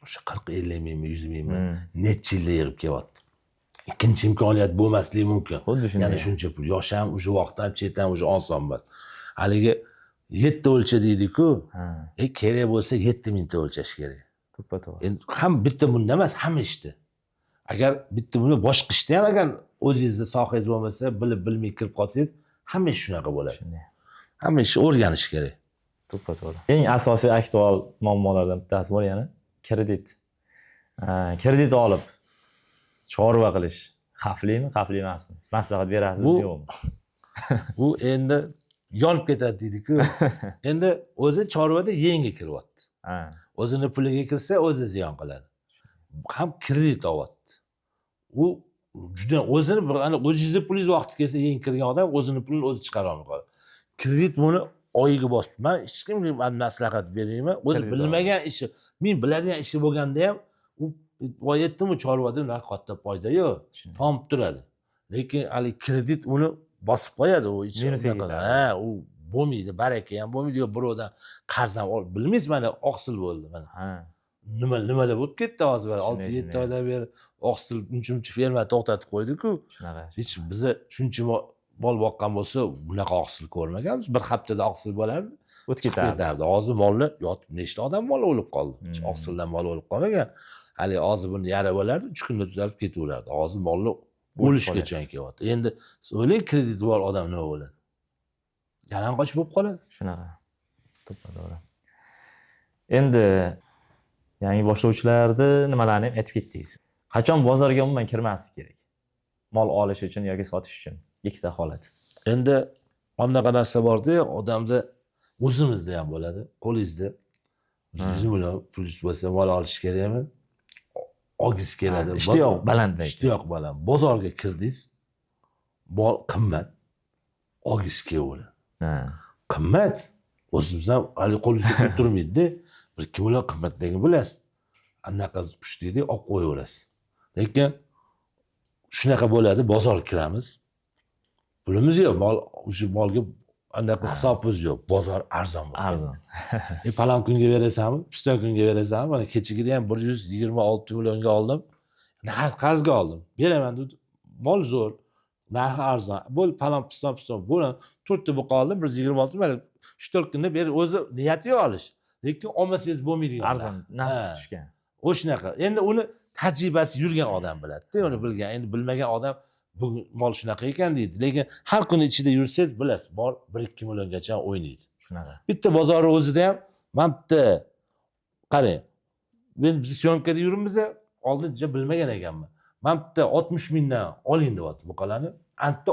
O'sha 40-50 mingmi, 100 mingmi necha yilda yig'ib kelyapti. Ikkinchi imkoniyat bo'lmasligi mumkin. Xuddi shunday. Ya'ni shuncha pul. Yosh ham o'sha vaqtdan chetdan o'sha oson emas. Haligi 7 o'lcha deydi-ku. Ha. Kerak bo'lsa 7 mingta o'lchash kerak. To'ppa-to'g'ri. Endi ham bitta bunda emas, hamma ishda. Agar bitta bunda boshqa ishda ham agar o'zingizni sohangiz bo'lmasa, bilib bilmay kirib qolsangiz, hamma ish shunaqa bo'ladi. Shunday. Hamma ishni o'rganish kerak. To'ppa-to'g'ri. Eng asosiy aktual muammolardan bittasi bor yana kredit. Kredit olib chorva qilish xavflimi, xavfli emasmi? Maslahat berasizmi, yo'qmi? Bu endi yonib ketadi deydi-ku. Endi o'zi chorvada yengga kiryapti. Ha. O'zini puliga kirsa, o'zi ziyon qiladi. Ham kredit olyapti. U juda o'zini bir ana o'zingizni pulingiz vaqti kelsa yeng kirgan odam o'zini pulini o'zi chiqara olmay qoladi. Kredit buni oyiga bosib. Men hech kimga maslahat bermayman. O'zi bilmagan ishi, men biladigan ishi bo'lganda ham u oyatdimi chorvada unaqa katta foyda yo'q. Tomib turadi. Lekin hali kredit uni bosib qo'yadi u ichi. Ha, u bo'lmaydi, baraka ham bo'lmaydi, yo birovdan qarz ham olib bilmaysiz, mana oqsil bo'ldi mana. Ha. Nimalar bo'lib ketdi hozir 6-7 oydan beri oqsil uncha ferma to'xtatib qo'ydi-ku. Shunaqa. Hech biza shuncha mol boqqan bo'lsa, bunaqa oqsil ko'rmaganmiz. Bir haftada oqsil bo'lardi, O'tib ketardi. Hozir molni yotib nechta odam mol o'lib qoldi. Oqsildan mol o'lib qolmagan. Hali hozir buni yara bo'lardi, 3 kunda tuzalib ketaverardi. Hozir molni o'lishgacha kelyapti. Endi o'ylang, kredit bor odam nima bo'ladi? Yalang'och bo'lib qoladi. Shunaqa. To'ppa-to'g'ri. Endi yangi boshlovchilarni nimalarni ham aytib ketdingiz. Qachon bozorga umuman kirmaslik kerak? Mol olish uchun yoki sotish uchun ikkita holat. Endi qanaqa narsa borda, odamda o'zimizda ham bo'ladi, qo'lingizda 100 million pul bo'lsa mol olish kerakmi? Olgis keladi. Ishtiyoq baland. Ishtiyoq baland. Bozorga kirdingiz, mol qimmat. Olgis kelaveradi. Ha. Qimmat. O'zingiz ham hali qo'lingizda turmaydi-da. 1-2 million qimmatligini bilasiz. Anaqa pushtiydi, olib qo'yaverasiz. Lekin shunaqa bo'ladi, bozorga kiramiz. Pulimiz yo'q, o'sha molga anaqa hisobimiz yo'q. Bozor arzon bo'ladi. Arzon. Palon kunga berasanmi? Piston kunga berasanmi? Mana kechagida ham 126 millionga oldim. Qarzga oldim. Beraman dedi. Mol zo'r, narxi arzon. Bo'l palon piston. Buni 4 ta buqa oldim, 126 mana 3-4 kunda berib o'zi niyati yo'q olish. Lekin olmasangiz bo'lmaydigan. Arzon, narx tushgan. O'shanaqa. Endi uni tajribasi yurgan odam biladi-da, uni bilgan. Endi bilmagan odam bu mol shunaqa ekan deydi. Lekin har kuni ichida yursangiz bilasiz, bor 1-2 milliongacha o'ynaydi. Shunaqa. Bitta bozori o'zida ham men bitta qarang. Men biz syomkada yuribmiz, oldincha bilmagan ekanman. Men bitta 60 mingdan oling deyapti buqalarni. Antda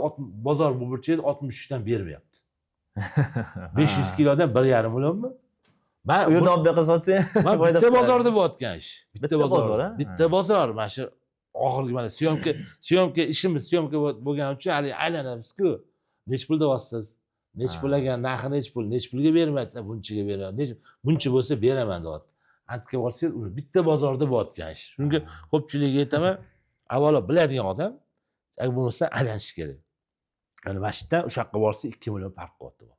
bozor bu burchakda 63 dan bermayapti. 500 kilodan 1,5 millionmi? Men u yerda olib yoqa sotsang, bitta bozorda bo'layotgan ish. Bitta bozor, ha? Bitta bozor. Mana shu oxirgi mana syomka ishimiz syomka bo'lgani uchun hali aylanamiz-ku. Nech pul deyapsiz? Nech pul ekan, narxi nech pul? Nech pulga bermaysiz? Bunchaga beraman. Buncha bo'lsa beraman deyapti. Antga borsangiz, uni bitta bozorda bo'layotgan ish. Shunga ko'pchilikga aytaman, avvalo biladigan odam, agar bo'lmasa aylanish kerak. Ya'ni masjiddan o'sha yoqqa borsa 2 million farq qilyapti bu.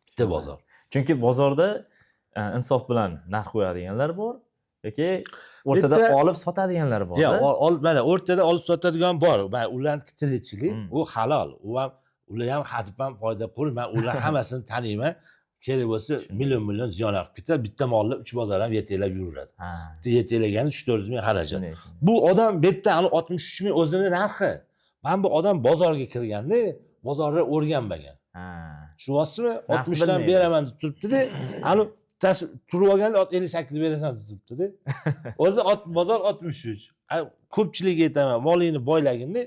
Bitta bozor. Chunki bozorda insof bilan narx qo'yadiganlar bor yoki o'rtada olib sotadiganlar bor. Yo'q, mana o'rtada olib sotadigan bor. Mana ularning tirikchilik, u halol. U ham ular ham hadib ham foyda qilib, men ular hammasini taniyman. Kerak bo'lsa million ziyon olib ketadi. Bitta molni 3 bozor ham yetaklab yuraveradi. Ha. Bitta yetaklagani 3-4 ming xarajat. Bu odam bu yerda 63 ming o'zini narxi. Men bu odam bozorga kirganda, bozorni o'rganmagan. Ha. Tushunyapsizmi? 60 dan beraman deb turibdi-da, ani turib olganda 58 berasan deb turibdi-da. O'zi bozor 63. Ko'pchilikga aytaman, molingni boylaganda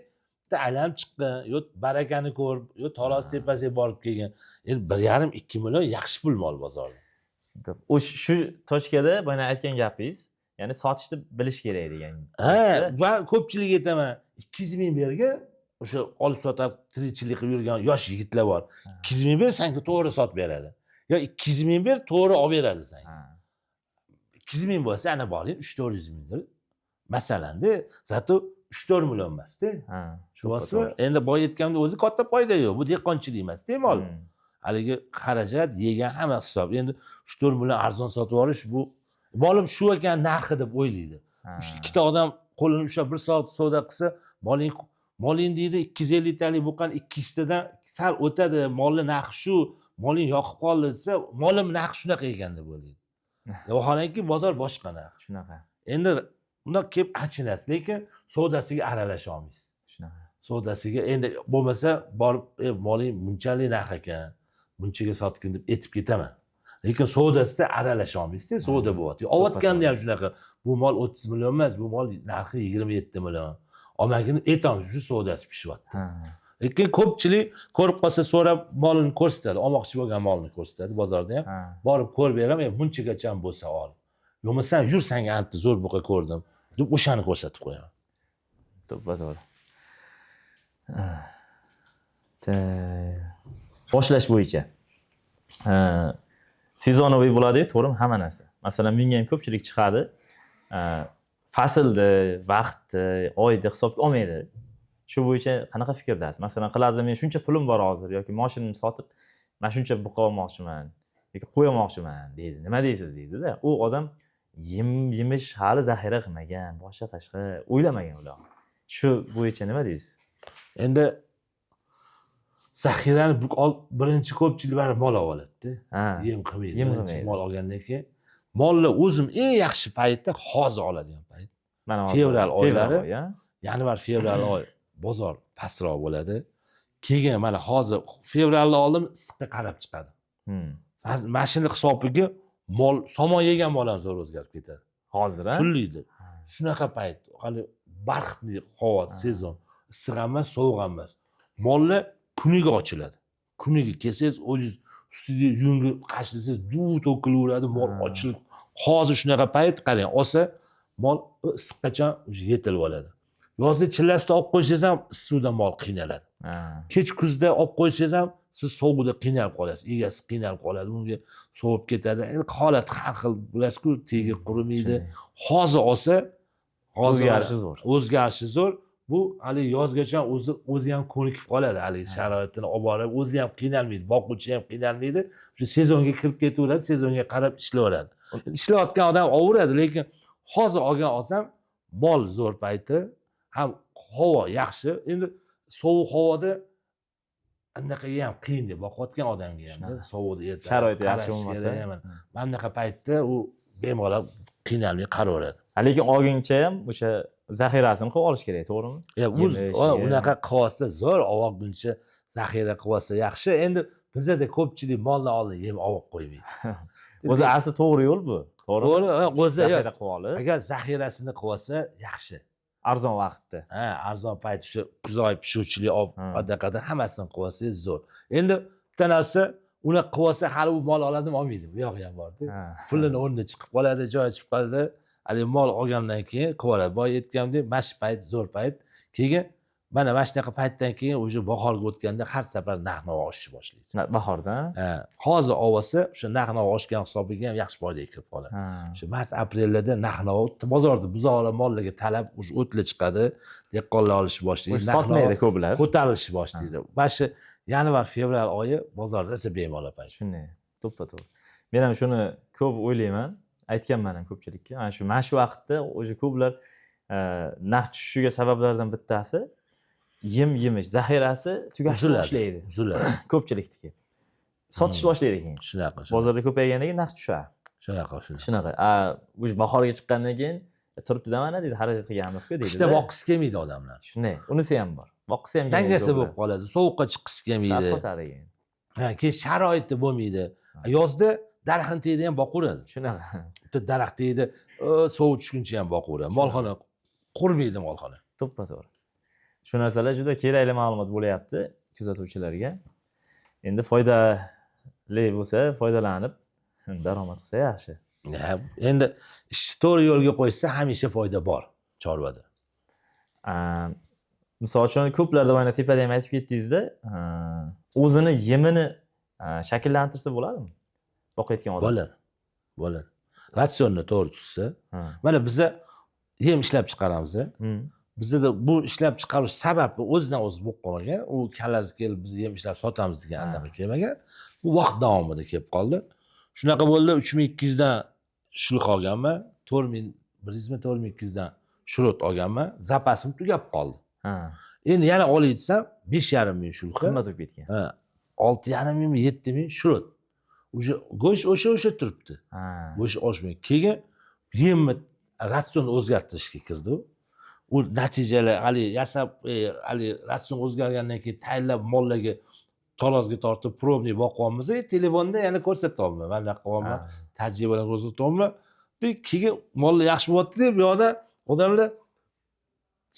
bitta aylanib chiqqan, yo barakani ko'rib, yo Toros tepasiga borib kelgan. Endi 1,5-2 million yaxshi pul mol bozorda. Shu tochkada bana aytgan gapingiz, ya'ni sotishni bilish kerak degan. Ha, va ko'pchilik aytaman, 200 ming bergan, o'sha olib sotar tirikchilik qilib yurgan yosh yigitlar bor. 200 ming ber, senga to'g'ri sotib beradi. Yo 200 ming ber, to'g'ri olib beradi senga. 200 ming bo'lsa, ana boring 3-400 mingdir. Masalanda, zato 3-4 million emas-da. Shu bo'lsa, endi boy aytganda o'zi katta foyda yo'q. Bu dehqonchilik emas-da, mol. Haligi xarajat, yegan hamma hisob. Endi 3-4 million arzon sotib olish bu molim shu ekan narxi deb o'ylaydi. Ikkita odam qo'lini ushlab 1 soat savdo qilsa, moling deydi 250 talik bo'lgan 200 tadan sal o'tadi, molning narxi shu, moling yoqib qoldi desa, molim narxi shunaqa ekan deb o'ylaydi. Vaholanki bozor boshqa narx. Shunaqa. Endi bundoq kelib achinasiz, lekin savdosiga aralasha olmaysiz. Shunaqa. Savdosiga endi bo'lmasa borib, moling bunchalik narx ekan, bunchaga sotgin deb aytib ketaman. Lekin savdosida aralasha olmaysiz-da, savdo bo'lyapti. Olotganda ham shunaqa, bu mol 30 million emas, bu mol narxi 27 million. Olmagini aytamiz, shu savdosi pishyapti. Lekin ko'pchilik ko'rib qolsa so'rab molini ko'rsatadi, olmoqchi bo'lgan molini ko'rsatadi bozorda ham. Borib ko'rib beraman, bunchagacha bo'lsa ol. Yo'qmasa yur senga ancha zo'r buqa ko'rdim deb o'shani ko'rsatib qo'yaman. To'g'ri. Boshlash bo'yicha. Sezonoviy bo'ladi-ku, to'g'rimi? Hamma narsa. Masalan, menga ham ko'pchilik chiqadi. Faslda, vaqtda, oyda hisobga olmaydi. Shu bo'yicha qanaqa fikrdasiz? Masalan, qiladi, men shuncha pulim bor hozir yoki mashinamni sotib, men shuncha buqa olmoqchiman yoki qo'y olmoqchiman deydi. Nima deysiz deydi-da. U odam yemish hali zaxira qilmagan, boshqa tashqa o'ylamagan ular. Shu bo'yicha nima deysiz? Endi zaxirani birinchi ko'pchilik bari mol oladi-da. Yem qilmaydi. Birinchi mol olgandan keyin molni o'zim eng yaxshi paytda hozir oladigan payt. Mana fevral oylari, yanvar fevral oy bozor pastroq bo'ladi. Keyin mana hozir fevralda oldim, issiqqa qarab chiqadi. Mashina hisobiga mol, somon yegan mol ham zo'r o'zgarib ketadi. Hozir a? Pullaydi. Shunaqa payt, hali barxtli havo, sezon, issiq ham emas, sovuq ham emas. Mollar kuniga ochiladi. Kuniga kelsangiz, o'zingiz ustiga yungi qashlasangiz, duv to'kilaveradi, mol ochilib. Hozir shunaqa payt qarang, olsa mol issiqqacha yetilib oladi. Yozda chillasida olib qo'ysangiz ham suvdan mol qiynaladi. Kech kuzda olib qo'ysangiz ham siz sovuqda qiynalib qolasiz. Egasi qiynalib qoladi, unga sovib ketadi. Endi holat har xil, bilasizku, tegi qurimaydi. Hozir olsa, o'zgarishi zo'r. O'zgarishi zo'r. Bu hali yozgacha o'zi ham ko'nikib qoladi, hali sharoitini olib borib, o'zi ham qiynalmaydi, boquvchi ham qiynalmaydi. Shu sezonga kirib ketaveradi, sezonga qarab ishlayveradi. Ishlayotgan odam olaveradi, lekin hozir olgan olsam, mol zo'r payti, ham havo yaxshi. Endi sovuq havoda anaqaga ham qiyin deb boqayotgan odamga ham, sovuqda erta sharoiti yaxshi bo'lmasa, mana bunaqa paytda u bemalol qiynalmay qaraveradi. Lekin olguncha ham o'sha zaxirasini qilib olish kerak, to'g'rimi? Unaqa qilsa zo'r, olguncha zaxira qilsa yaxshi. Endi bizda ko'pchilik moldan oldin yem olib qo'ymaydi. O'zi asli to'g'ri yo'l bu. To'g'rimi? O'zi zaxira qilib olib, agar zaxirasini qilsa yaxshi. Arzon vaqtda. Arzon payt shu kuz oy pishuvchilik odaqada hammasini qilsangiz zo'r. Endi bitta narsa, uni qilsa hali u mol oladimi, olmaydi. Bu yog'i ham bor-da. Pulini o'rniga chiqib qoladi, joyi chiqib qoladi. Hali mol olgandan keyin qilib boy aytgandek, mash payt, zo'r payt. Keyin mana mana shunaqa paytdan keyin o'sha bahorga o'tganda har safar narx-navo oshishni boshlaydi. Bahorda? Hozir olsa, o'sha narx-navo oshgan hisobiga ham yaxshi foyda kelib qoladi. O'sha mart aprelda narx-navo bozorda buzoqlar mollarga talab o'tli chiqadi, dehqonlar olishni boshlaydi. Sotmaydi ko'plar. Ko'tarilishni boshlaydi. Mana yanvar fevral oyi bozorda esa bemalol payt. Shunday, to'ppa-to'g'ri. Men ham shuni ko'p o'ylayman. Aytganman ham ko'pchilikka. Mana shu vaqtda o'sha ko'plar narx tushishiga sabablardan bittasi yemish, zaxirasi tugashni boshlaydi. Uziladi. Ko'pchilikniki. Sotish boshlaydi keyin. Shunaqa. Bozorda ko'paygandan keyin narx tushadi. Shunaqa. O'sha bahorga chiqqandan keyin turibdi-da mana deydi, xarajat qilganmiz-ku deydi. Qishda boqqish kelmaydi odamlar. Shunday. Unisi ham bor. Boqqisi ham dangasa bo'lib qoladi. Sovuqqa chiqish kelmaydi. Sotadi keyin. Keyin sharoitda bo'lmaydi. Yozda daraxtni tagida ham boqaveradi. Shunaqa. Bitta daraxt tagida sovuq tushguncha ham boqaveradi. Molxona qurmaydi molxona. To'ppa-to'g'ri. Shu narsalar juda kerakli ma'lumot bo'lyapti kuzatuvchilarga. Endi foydali bo'lsa, foydalanib daromad qilsa yaxshi. Endi ishni to'g'ri yo'lga qo'ysa hamisha foyda bor chorvada. Misol uchun ko'plar davomida tepada ham aytib ketdingizda, o'zini yemini shakllantirsa bo'ladimi? Boqayotgan odam. Bo'ladi. Ratsionni to'g'ri tutsa, mana biza yem ishlab chiqaramiz. Bizda bu ishlab chiqarish sababi o'zidan o'zi bo'lib qolmagan. U kalasi kelib biz yem ishlab sotamiz degan anaqa kelmagan. Bu vaqt davomida kelib qoldi. Shunaqa bo'ldi, 3200 dan shulq olganman, 4100 mi 4200 dan shurut olganman, zapasim tugab qoldi. Endi yana olay desam 5,5 ming shulq. Qimmat bo'lib ketgan. 6,5 ming 7 ming shurut. Go'sht o'sha turibdi. Go'sht oshmay. Keyin yemni ratsion o'zgartirishga kirdi. U natijalar hali yasab, hali ratsion o'zgargandan keyin tayinlab mollarga tarozga tortib probniy boqyapmiz. Telefonda yana ko'rsatyapman. Mana qilyapman. Tajribalar ko'rsatyapman. Keyin mollar yaxshi bo'lyapti deb, bu yoqda odamlar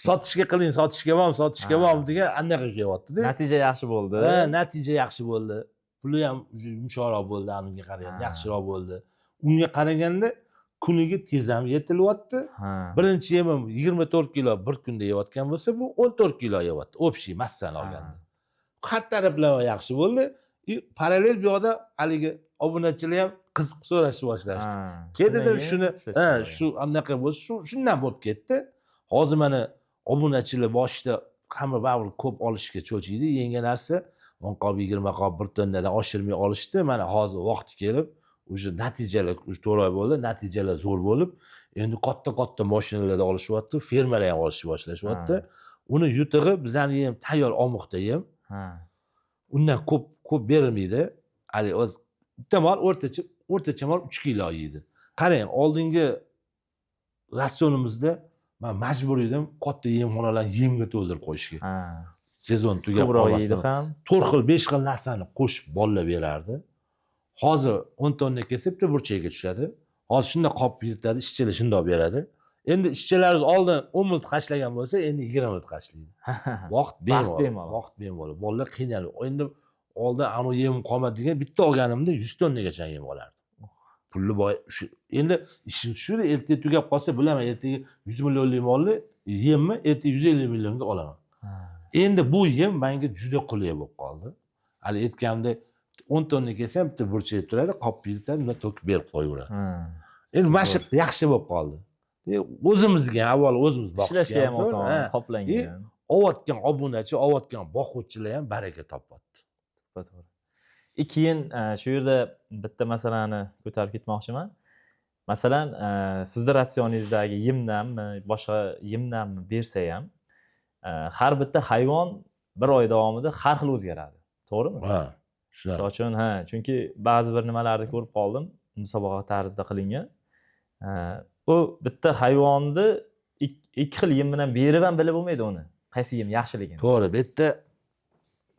sotishga qiling, sotishga borm degan anaqa kelyapti-da. Natija yaxshi bo'ldi. Natija yaxshi bo'ldi. Puli ham yumshoqroq bo'ldi, unga qaraganda yaxshiroq bo'ldi. Unga qaraganda kuniga tez ham yetilyapti. Birinchi yemim 24 kilo bir kunda yeyotgan bo'lsa, bu 14 kilo yeyapti. Общий massani olganda. Har taraflama yaxshi bo'ldi. Parallel bu yoqda haligi obunachilar ham qiziq so'rashni boshlashdi. Keyin shuni, shu anaqa bo'lsa, shundan bo'lib ketdi. Hozir mana obunachilar boshida hamma baribir ko'p olishga cho'chiydi, yangi narsa 10 qop 20 qop 1 tonnadan oshirmay olishdi. Mana hozir vaqti kelib, o'sha natijalar to'g'ri bo'ldi, natijalar zo'r bo'lib, endi katta mashinalarda olishyapti, fermalar ham olishni boshlashyapti. Uni yutig'i bizlarning ham tayyor omoqda yem. Undan ko'p berilmaydi. Hali bitta mol o'rtacha mol 3 kilo yeydi. Qarang, oldingi ratsionimizda men majbur edim katta yemxonalarni yemga to'ldirib qo'yishga. Sezon tugab qolmasdan. Ham 4 xil, 5 xil narsani qo'shib bolalar berardi. Hozir 10 tonna kelsa bitta burchakka tushadi. Hozir shunda qop yirtadi, ishchilar shundoq beradi. Endi ishchilarimiz oldin 10 minut qashlagan bo'lsa, endi 20 minut qashlaydi. Vaqt bemalol. Bolalar qiynalib. Endi oldin anu yem qolmadi degan bitta olganimda 100 tonnagacha yem olardi. Pulli boy endi ishim shu, ertaga tugab qolsa bilaman, ertaga 100 millionlik molni yemni ertaga 150 millionga olaman. Endi bu yem menga juda qulay bo'lib qoldi. Hali aytganimdek 10 tonna kelsa ham bitta burchak turadi, qop yirtadi, uni to'kib berib qo'yaveradi. Endi mashq yaxshi bo'lib qoldi. O'zimizga avval o'zimiz boqishga ishlashga ham oson, qoplangan. Ovatgan obunachi, ovatgan boquvchilar ham baraka topyapti. To'g'ri. Keyin shu yerda bitta masalani ko'tarib ketmoqchiman. Masalan, sizning ratsioningizdagi yemdanmi, boshqa yemdanmi bersa ham, har bitta hayvon bir oy davomida har xil o'zgaradi. To'g'rimi? Misol uchun, chunki ba'zi bir nimalarni ko'rib qoldim, musobaqa tarzida qilingan. U bitta hayvonni ikki xil yem bilan berib ham bilib bo'lmaydi uni. Qaysi yem yaxshiligini. To'g'ri, bitta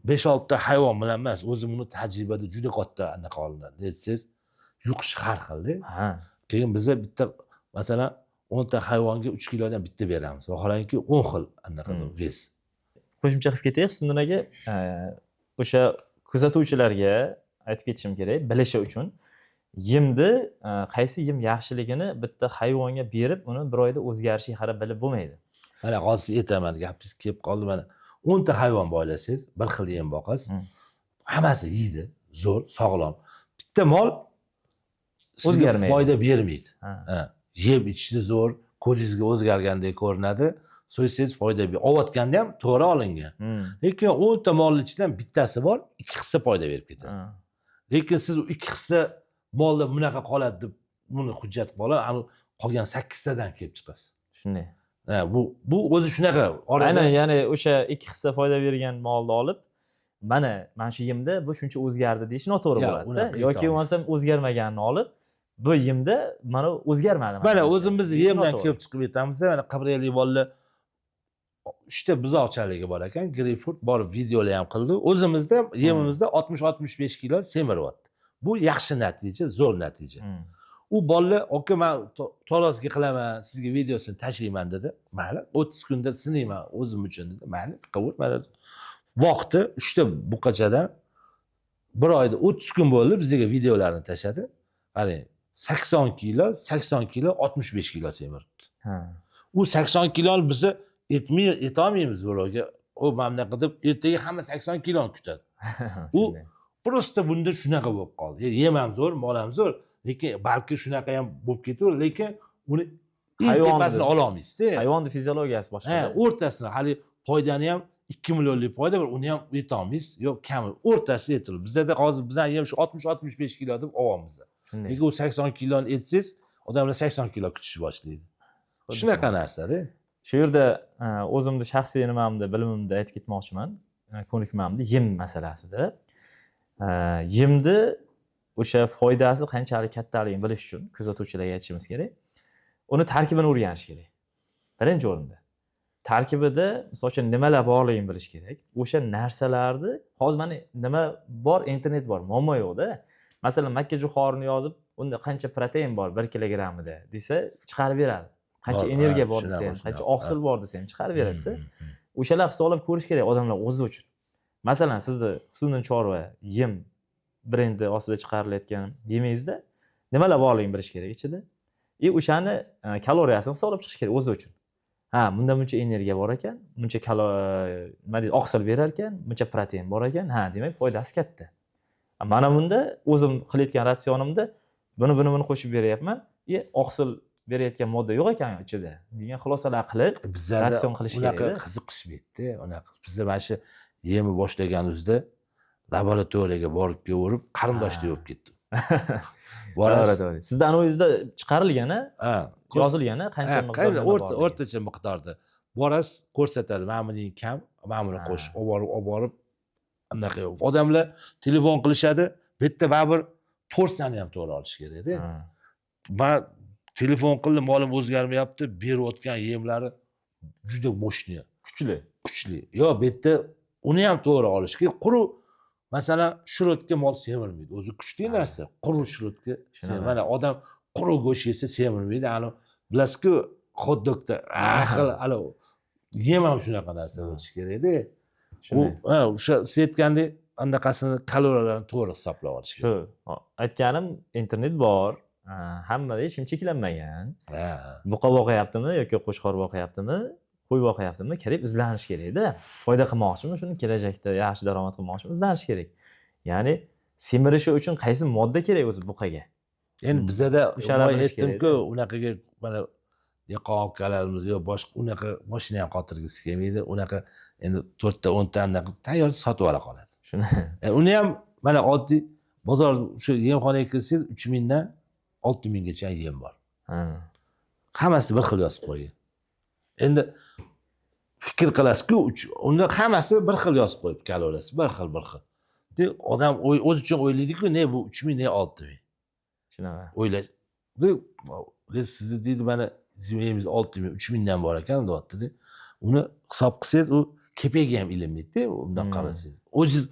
5-6 ta hayvon bilan emas, o'zim uni tajribada juda katta anaqa olinadi. Desangiz, yuqish har xilda. Keyin biz bitta masalan 10 ta hayvonga 3 kilodan bitta beramiz. Vaholanki 10 xil anaqa vez. Qo'shimcha qilib ketaylik, Sundun aka. O'sha kuzatuvchilarga aytib ketishim kerak, bilishi uchun yemni qaysi yem yaxshiligini bitta hayvonga berib, uni bir oyda o'zgarishiga qarab bilib bo'lmaydi. Mana hozir aytaman, gapingiz kelib qoldi mana. 10 ta hayvon boylasangiz, bir xil yem boqasiz. Hammasi yeydi, zo'r, sog'lom. Bitta mol o'zgarmaydi, foyda bermaydi. Yeb ichishni zo'r, ko'zingizga o'zgargandek ko'rinadi. So'ysangiz foyda beradi. Ovatganda ham to'g'ri olingan. Lekin 10 ta molning ichidan bittasi bor, 2 hissa foyda berib ketadi. Lekin siz 2 hissa molda bunaqa qoladi deb buni hujjat qilib olib, ani qolgan 8 tadan kelib chiqasiz. Shunday. Bu o'zi shunaqa. Aynan, ya'ni o'sha 2 hissa foyda bergan molni olib, mana shu yemda bu shuncha o'zgardi deyish noto'g'ri bo'ladi-da. Yoki bo'lmasam o'zgarmaganini olib, bu yemda mana o'zgarmadi. Mana o'zimiz yemdan kelib chiqib aytamiz, mana qibraylik bolalar 3 ta buzoqchaligi bor ekan, greyfurt borib videolar ham qildi. O'zimizda yemimizda 60-65 kilo semiryapti. Bu yaxshi natija, zo'r natija. u bolalar aka man Talasga qilaman, sizga videosini tashlayman dedi. Mayli, 30 kunda sinayman o'zim uchun dedi. Mayli, qilaver. Mana vaqti 3 ta buqachadan bir oyda 30 kun bo'ldi bizga videolarni tashladi. Qarang, 80 kilo 65 kilo semiribdi. Ha. U 80 kiloni bizni etolmaymiz birovga. U mana bunaqa deb ertaga hamma 80 kiloni kutadi. U prosta bunda shunaqa bo'lib qoldi. Yem ham zo'r, mol ham zo'r, lekin balki shunaqa ham bo'lib ketaver, lekin uni tepasini ola olmaysiz-da. Hayvonning fiziologiyasi boshqa. O'rtasini hali foydani ham 2 millionlik foyda bor, uni ham yetolmaysiz. Yo'q, kami o'rtasida yetiladi. Bizda hozir bizdan ham shu 60-65 kilo deb olyapmiz. Lekin u 80 kiloni etsangiz, odamlar 80 kilo kutish boshlaydi. Shunaqa narsa-da. Shu yerda o'zimni shaxsiy nimamni, bilimimni aytib ketmoqchiman. Ko'nikmamni yem masalasida. Yemni o'sha foydasi qanchalik kattaligini bilish uchun kuzatuvchilarga aytishimiz kerak. Uni tarkibini o'rganish kerak. Birinchi o'rinda. Tarkibida misol uchun nimalar borligini bilish kerak. O'sha narsalarni hozir mana nima bor, internet bor, muammo yo'q-da. Masalan, makka jo'xorini yozib, unda qancha protein bor 1 kilogrammida desa, chiqarib beradi. Qancha energiya bor desa ham, qancha oqsil bor desa ham chiqarib beradi-da. O'shalar hisoblab ko'rish kerak odamlar o'zi uchun. Masalan, sizni Husniddin Chorva yem brendi ostida chiqarilayotgan yemingizda nimalar borligini bilish kerak ichida. O'shani kaloriyasini hisoblab chiqish kerak o'zi uchun. Ha, bunda buncha energiya bor ekan, buncha nima deydi, oqsil berar ekan, buncha protein bor ekan. Ha, demak foydasi katta. Mana bunda o'zim qilayotgan ratsionimda buni qo'shib beryapman. Oqsil berayotgan modda yo'q ekan ichida degan xulosalar qilib ratsion qilish kerak. Unaqa qiziqishmaydi-da. Unaqa bizda mana shu yemi boshlaganimizda laboratoriyaga borib kelib, qarindoshday bo'lib ketdi. Laboratoriya. Sizda anoyizda chiqarilgan-a? Yozilgan-a? Qancha miqdorda o'rtacha miqdorda. Borasiz, ko'rsatadi. Mana buning kam, mana buni qo'sh, olib borib anaqa. Odamlar telefon qilishadi, bitta baribir porsiyani ham to'g'ri olish kerak-da. Men telefon qildim, molim o'zgarmayapti, berayotgan yemlari juda mo'shni, kuchli. Yo, bu yerda uni ham to'g'ri olish kerak. Quruq, masalan, shirotga mol semirmaydi. O'zi kuchli narsa. Quruq shirotga mana odam quruq go'sht yesa semirmaydi. Ani bilasizku, hot-dogda hali yem ham shunaqa narsa bo'lishi kerak-da. O'sha siz aytgandek, anaqasini kaloriyalarini to'g'ri hisoblab olish kerak. Shu, aytganim internet bor. Hammada hech kim cheklanmagan. Buqa boqyaptimi yoki qo'chqor boqyaptimi, qo'y boqyaptimi, kirib izlanish kerak-da. Foyda qilmoqchimi, shuni kelajakda yaxshi daromad qilmoqchimi, izlanish kerak. Ya'ni semirishi uchun qaysi modda kerak o'zi buqaga? Endi bizda aytdim-ku, unaqaga mana dehqon akalarimiz yo boshqa unaqa mashina ham qotirgisi kelmaydi. Unaqa endi 4 ta 10 ta anaqa tayyor sotib ola qoladi. Shuni. Uni ham mana oddiy bozor shu yemxonaga kirsangiz 3000 dan 6000 gacha yem bor. Hammasi bir xil yozib qo'ygan. Endi fikr qilasiz-ku, unda hammasi bir xil yozib qo'yib kaloriyasi, bir xil. Deb odam o'z uchun o'ylaydi-ku, ne bu 3000 ne 6000. Shunaqa. O'ylash. Sizni deydi mana yemimiz 6000, 3000 dan bor ekan deyapti-da. Uni hisob qilsangiz u kepaga ham ilinmaydi-da, undan qarasangiz. O'zingiz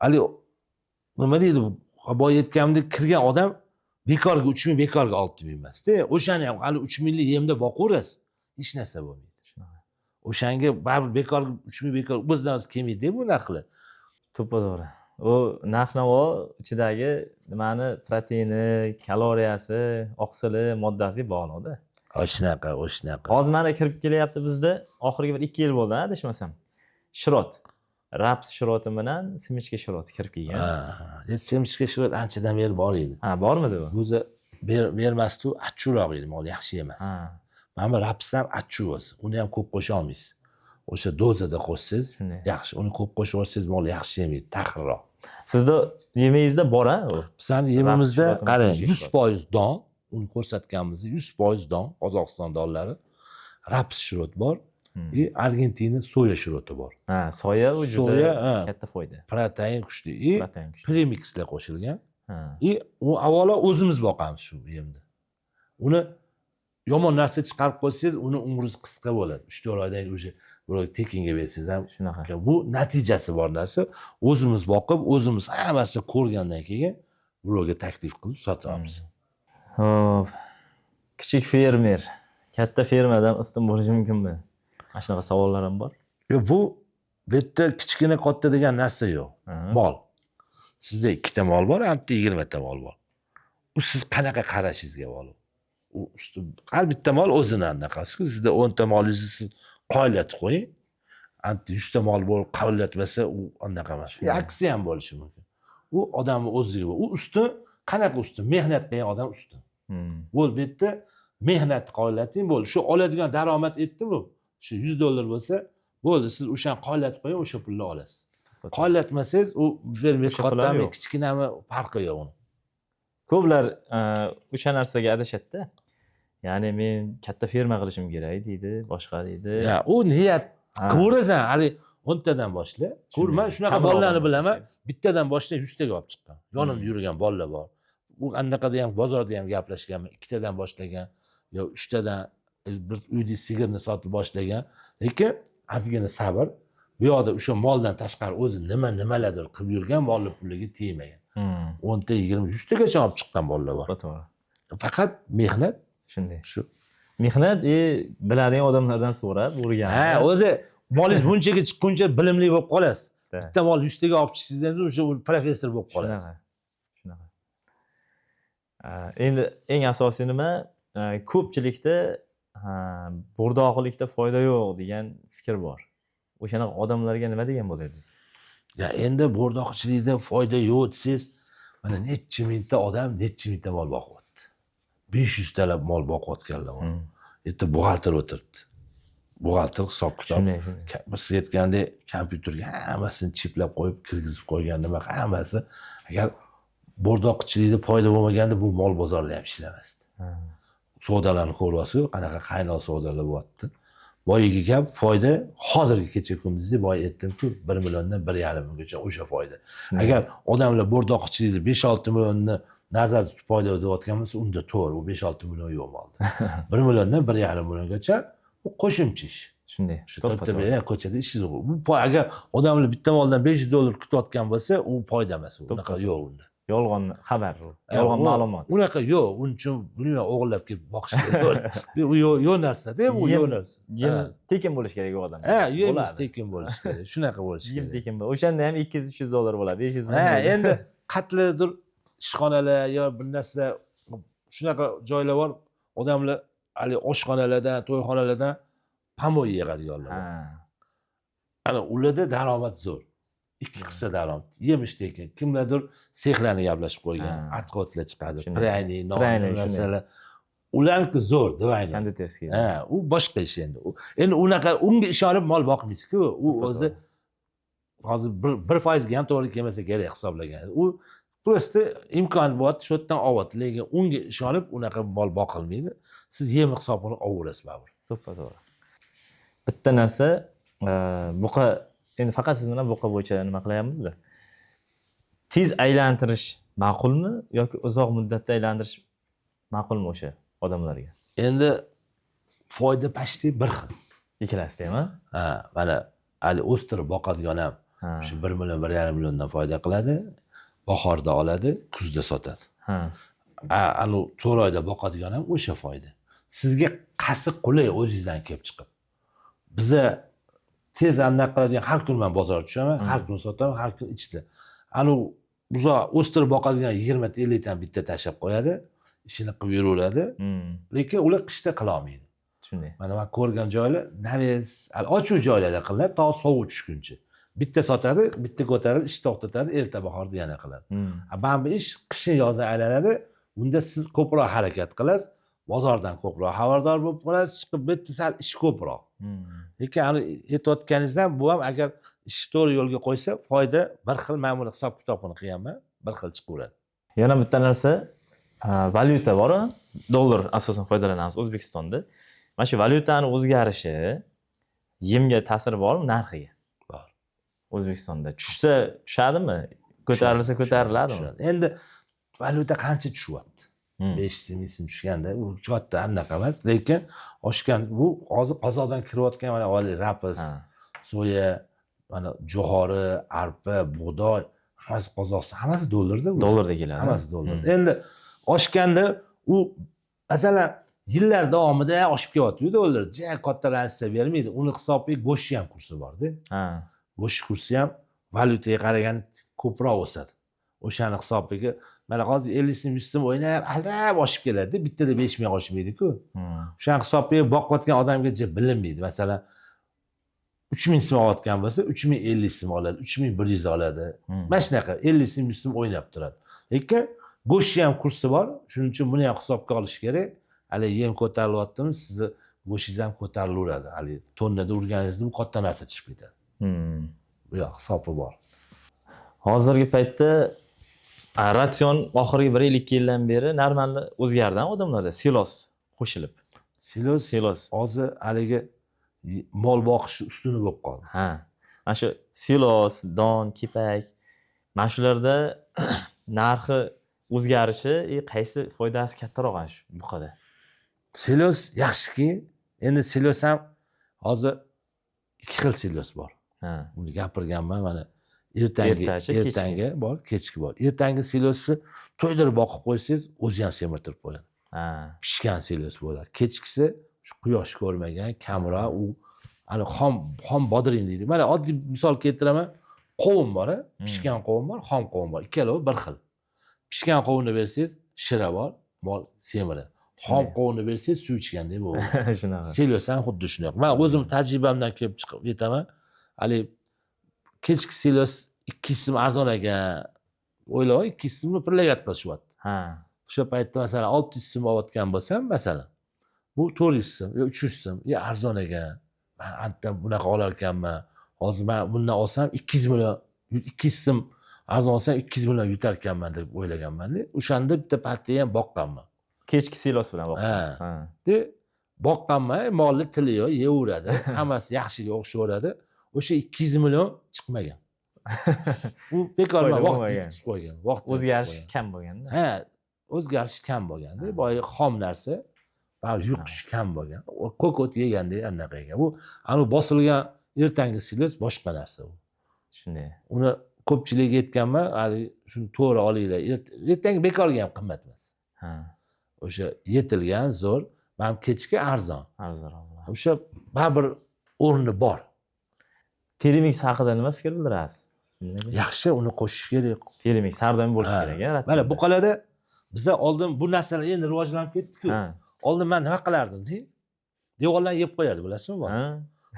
hali nima deydi, boya aytganimdek kirgan odam bekorga 3000, bekorga 6000 emas-da. O'shani ham hali 3000 lik yemda boqaverasiz, hech narsa bo'lmaydi. Shunaqa. O'shanga baribir bekorga 3000 bekor o'zidan o'zi kelmaydi bu narxlar. To'g'ri. U narx-navo ichidagi nimani proteini, kaloriyasi, oqsili, moddasiga bog'liqda. O'shanaqa. Hozir mana kirib kelyapti bizda, oxirgi bir 2 yil bo'ldi, adashmasam. Shirot. Raps shiroti bilan semichka shiroti kirib kelgan. Semichka shirot anchadan beri bor edi. Bormidi bu? O'zi bermasdi, achchiqroq edi, mol yaxshi emas. Mana raps ham achchiq o'zi. Uni ham ko'p qo'sha olmaysiz. O'sha dozada qo'shsangiz yaxshi. Uni ko'p qo'shib olsangiz mol yaxshi yemaydi, taxirroq. Sizda yemingizda bor-a u? Bizning yemimizda qarang, 100% don, uni ko'rsatganimizda 100% don, Qozog'iston donlari. Raps shirot bor. Argentina soya shiroti bor. Soya u juda katta foyda. Protein kuchli. Premixlar qo'shilgan. U avvalo o'zimiz boqamiz shu yemni. Uni yomon narsa chiqarib qo'ysangiz, uni umringiz qisqa bo'ladi. 3-4 oydan o'sha birovga tekinga bersangiz ham shunaqa. Bu natijasi bor narsa. O'zimiz boqib, o'zimiz hammasini ko'rgandan keyin birovga taklif qilib sotamiz. Hop. Kichik fermer katta fermadan ustun bo'lishi mumkinmi? Mana shunaqa savollar ham bor. Bu yerda kichkina katta degan narsa yo'q. Mol. Sizda 2 ta mol bor, hamda 20 ta mol bor. U siz qanaqa qarashingizga bog'liq. U har bitta mol o'zini anaqasi. Sizda 10 ta molingizni siz qoyillatib qo'ying. Hamda 100 ta mol bo'lib qoyillatmasa u anaqa emas. Aksi ham bo'lishi mumkin. U odamning o'ziga. U ustun qanaqa ustun? Mehnat qilgan odam ustun. Bo'l bu yerda mehnat qoyillating bo'ldi. Shu oladigan daromad etdimi? Shu $100 bo'lsa, bo'ldi. Siz o'shani qoyillatib qo'ying, o'sha pulni olasiz. Qoyillatmasangiz u fermer kattami, kichkinami farqi yo'q uni. Ko'plar o'sha narsaga adashadi-da. Ya'ni men katta ferma qilishim kerak deydi, boshqa deydi. Ya, u niyat ko'rasan, hali 10 tadan boshla. Ko'rman, shunaqa bolalarni bilaman. Bittadan boshlab 100 taga olib chiqqan. Yonimda yurgan bolalar bor. U anaqada ham bozorda ham gaplashganman. 2 tadan boshlagan, yo 3 tadan bir uyda sigirni sotib boshlagan. Lekin ozgina sabr. Bu yoqda o'sha moldan tashqari o'zi nimalardir qilib yurgan, molli puliga tegmagan. 10 ta, 20, 100 tagacha olib chiqqan bolalar bor. To'g'ri. Faqat mehnat Shunday. shu. Mehnat biladigan odamlardan so'rab, o'rganib. Ha, o'zi molingiz bunchaga chiqquncha bilimli bo'lib qolasiz. Bitta mol 100 taga olib chiqsangiz o'sha professor bo'lib qolasiz. Shunaqa. Endi eng asosiy nima? Ko'pchilikda bo'rdoqlikda foyda yo'q degan fikr bor. O'shanaqa odamlarga nima degan bo'lardingiz? Ya endi bo'rdoqchilikda foyda yo'q desangiz, mana necha mingta odam necha mingta mol boqyapti. 500 talab mol boqayotganlar bor. Yerda buxgalter o'tiribdi. Buxgalter hisob kitob. Biz aytgandek kompyuterga hammasini chiplab qo'yib, kirgizib qo'ygan nima hammasi. Agar bo'rdoqchilikda foyda bo'lmaganda bu mol bozorlar ham ishlamasdi. Savdolarni ko'ryapsiz, qanaqa qaynoq savdolar bo'lyapti. Boyiga gap foyda hozirgi kecha kunduzda boy aytdim-ku 1 milliondan 1,5 milliongacha o'sha foyda. Agar odamlar bo'rdoqchilikda 5-6 millionni nazarda tutib foyda o'tayotgan bo'lsa, unda to'g'ri, u 5-6 million yo'q molda. 1 milliondan 1,5 milliongacha u qo'shimcha ish. Shunday. Shu ko'chada ishingiz yo'q. Bu agar odamlar bitta moldan $500 kutayotgan bo'lsa, u foyda emas. Unaqa yo'q unda. Yolg'on xabar, yolg'on ma'lumot. Unaqa yo'q. Uning uchun bilmayman o'g'irlab kelib boqish kerak. Bu yo'q narsa-da, bu yo'q narsa. Yem tekin bo'lish kerak u odam. Ha, yem tekin bo'lish kerak. Shunaqa bo'lish kerak. Yem tekin bo'l. O'shanda ham $200-300 bo'ladi, 500 Ha, endi qatlidir ishxonalar yo bir narsa shunaqa joylar bor. Odamlar hali oshxonalardan, to'yxonalardan pamoy yig'adiganlar bor. Ana ularda daromad zo'r. 2 qissa daromad. Yemish tekin. Kimlardir sexlarni gaplashib qo'ygan. Atqotlar chiqadi. Prayni, narsalar. Ularniki zo'r, divayni. Konditerskiy. Ha, u boshqa ish endi. Endi unaqa unga ishonib mol boqmaysiz-ku. U o'zi hozir 1% ga ham to'g'ri kelmasa kerak hisoblagan. U prosta imkon bor, shu yerdan olyapti. Lekin unga ishonib unaqa mol boqilmaydi. Siz yem hisobini olaverasiz baribir. To'g'ri. Bitta narsa, buqa endi faqat siz bilan buqa bo'yicha nima qilyapmiz-da. Tez aylantirish ma'qulmi yoki uzoq muddatda aylantirish ma'qulmi o'sha odamlarga? Endi foyda pashti bir xil. Ikkalasi ham, ha? Mana hali o'stirib boqadigan ham shu 1 million, 1,5 milliondan foyda qiladi. Bahorda oladi, kuzda sotadi. Anu 4 oyda boqadigan ham o'sha foyda. Sizga qaysi qulay o'zingizdan kelib chiqib. Biza tez anaqa qiladigan har kun men bozorga tushaman, har kun sotaman, har kun ichda. Anu uzoq o'stirib boqadigan 20 ta 50 ta bitta tashab qo'yadi, ishini qilib yuraveradi. Lekin ular qishda qila olmaydi. Shunday. Mana men ko'rgan joylar naves, ochuv joylarda qilinadi, to sovuq tushguncha. Bitta sotadi, bitta ko'taradi, ish to'xtatadi, erta bahorda yana qiladi. Mana bu ish qishin yozda aylanadi. Unda siz ko'proq harakat qilasiz, bozordan ko'proq xabardor bo'lib qolasiz, chiqib bitta sal ish ko'proq. Lekin ani aytayotganingizdan bu ham agar ishni to'g'ri yo'lga qo'ysa, foyda bir xil. Men buni hisob kitobini qilganman, bir xil chiqaveradi. Yana bitta narsa, valyuta bor, dollar asosan foydalanamiz O'zbekistonda. Mana shu valyutani o'zgarishi yemga ta'siri bormi narxiga? Bor. O'zbekistonda tushsa tushadimi? Ko'tarilsa ko'tariladimi? Endi valyuta qancha tushyapti? 5 ming tushganda u katta anaqa emas, lekin oshgan bu hozir Qozog'dan kirayotgan mana oliy rapis, soya, mana jo'xori, arpa, bug'doy, hammasi Qozog'iston, hammasi dollarda. Dollarda keladi. Hammasi dollarda. Endi oshganda u masalan yillar davomida oshib kelyapti-yu dollar. Ja katta razlika bermaydi. Uni hisobiga go'shtni ham kursi bor-da. Ha. Go'sht kursi ham valyutaga qaraganda ko'proq o'sadi. O'shani hisobiga mana hozir 50 so'm 100 so'm o'ynab, aldab oshib keladi. Bittada 5 ming oshmaydi-ku. O'shani hisobiga boqayotgan odamga bilinmaydi. Masalan 3000 so'm olayotgan bo'lsa, 3050 so'm oladi, 3100 oladi. Mana shunaqa 50 so'm 100 so'm o'ynab turadi. Lekin go'shtni ham kursi bor. Shuning uchun buni ham hisobga olish kerak. Hali yem ko'tarilyaptimi, sizni go'shingiz ham ko'tarilaveradi. Hali tonnada urganingizda bu katta narsa chiqib ketadi. Bu yoq hisobi bor. Hozirgi paytda ratsion oxirgi 1-2 yildan beri normal o'zgardi odamlarda silos qo'shilib. Silos hozir haligi mol boqish ustuni bo'lib qoldi. Ha. Mana shu silos, don, kepak, mana shularda narxi o'zgarishi qaysi foydasi kattaroq ana shu buqada? Silos yaxshiki, endi silos ham hozir 2 xil silos bor. Ha. Buni gapirganman mana ertangi bor, kechki bor. Ertangi silosni to'ydirib boqib qo'ysangiz, o'zi ham semirtirib qo'yadi. Ha. Pishgan silos bo'ladi. Kechkisi shu quyosh ko'rmagan, kamroq u ana xom bodring deydi. Mana oddiy misol keltiraman. Qovun bor, pishgan qovun bor, xom qovun bor. Ikkalovi bir xil. Pishgan qovunni bersangiz, shira bor, mol semiradi. Xom qovunni bersangiz, suv ichgandek bo'ladi. Shunaqa. Silos ham xuddi shunaqa. Men o'zim tajribamdan kelib chiqib aytaman. Hali kechki silos 200 so'm arzon ekan. O'ylang, 200 so'mni prillat qilishyapti. Ha. O'sha paytda masalan 600 so'm olayotgan bo'lsam, masalan, bu 400 so'm yo 300 so'm, arzon ekan. Men antam bunaqa olar ekanman. Hozir men bundan olsam 200 million, 200 so'm arzon olsam 200 million yutar ekanman deb o'ylaganman-da. O'shanda bitta partiya ham boqqanman. Kechki silos bilan boqamiz. Ha. De boqqanman, molni tili yo'q, yeyaveradi. Hammasi yaxshiga o'xshayveradi. O'sha 200 million chiqmagan. U bekorman vaqt yutib qo'ygan. O'zgarish kam bo'lganda. Ha, o'zgarish kam bo'lganda, boya xom narsa va yuqish kam bo'lgan. Ko'kot yeganda anaqa ekan. Bu anu bosilgan ertangi silos boshqa narsa u. Shunday. Uni ko'pchilik aytganman, hali shuni to'g'ri olinglar. Ertangi bekorga ham qimmat emas. Ha. O'sha yetilgan zo'r, men kechki arzon. Arzon. O'sha baribir o'rni bor. Premix haqida nima fikr bildirasiz? Yaxshi, uni qo'shish kerak. Premix har doim bo'lishi kerak, Mana bu qalada biza oldin bu narsalar endi rivojlanib ketdi-ku. Oldin men nima qilardim-da? Devorlarni yeb qo'yardi, bilasizmi bu?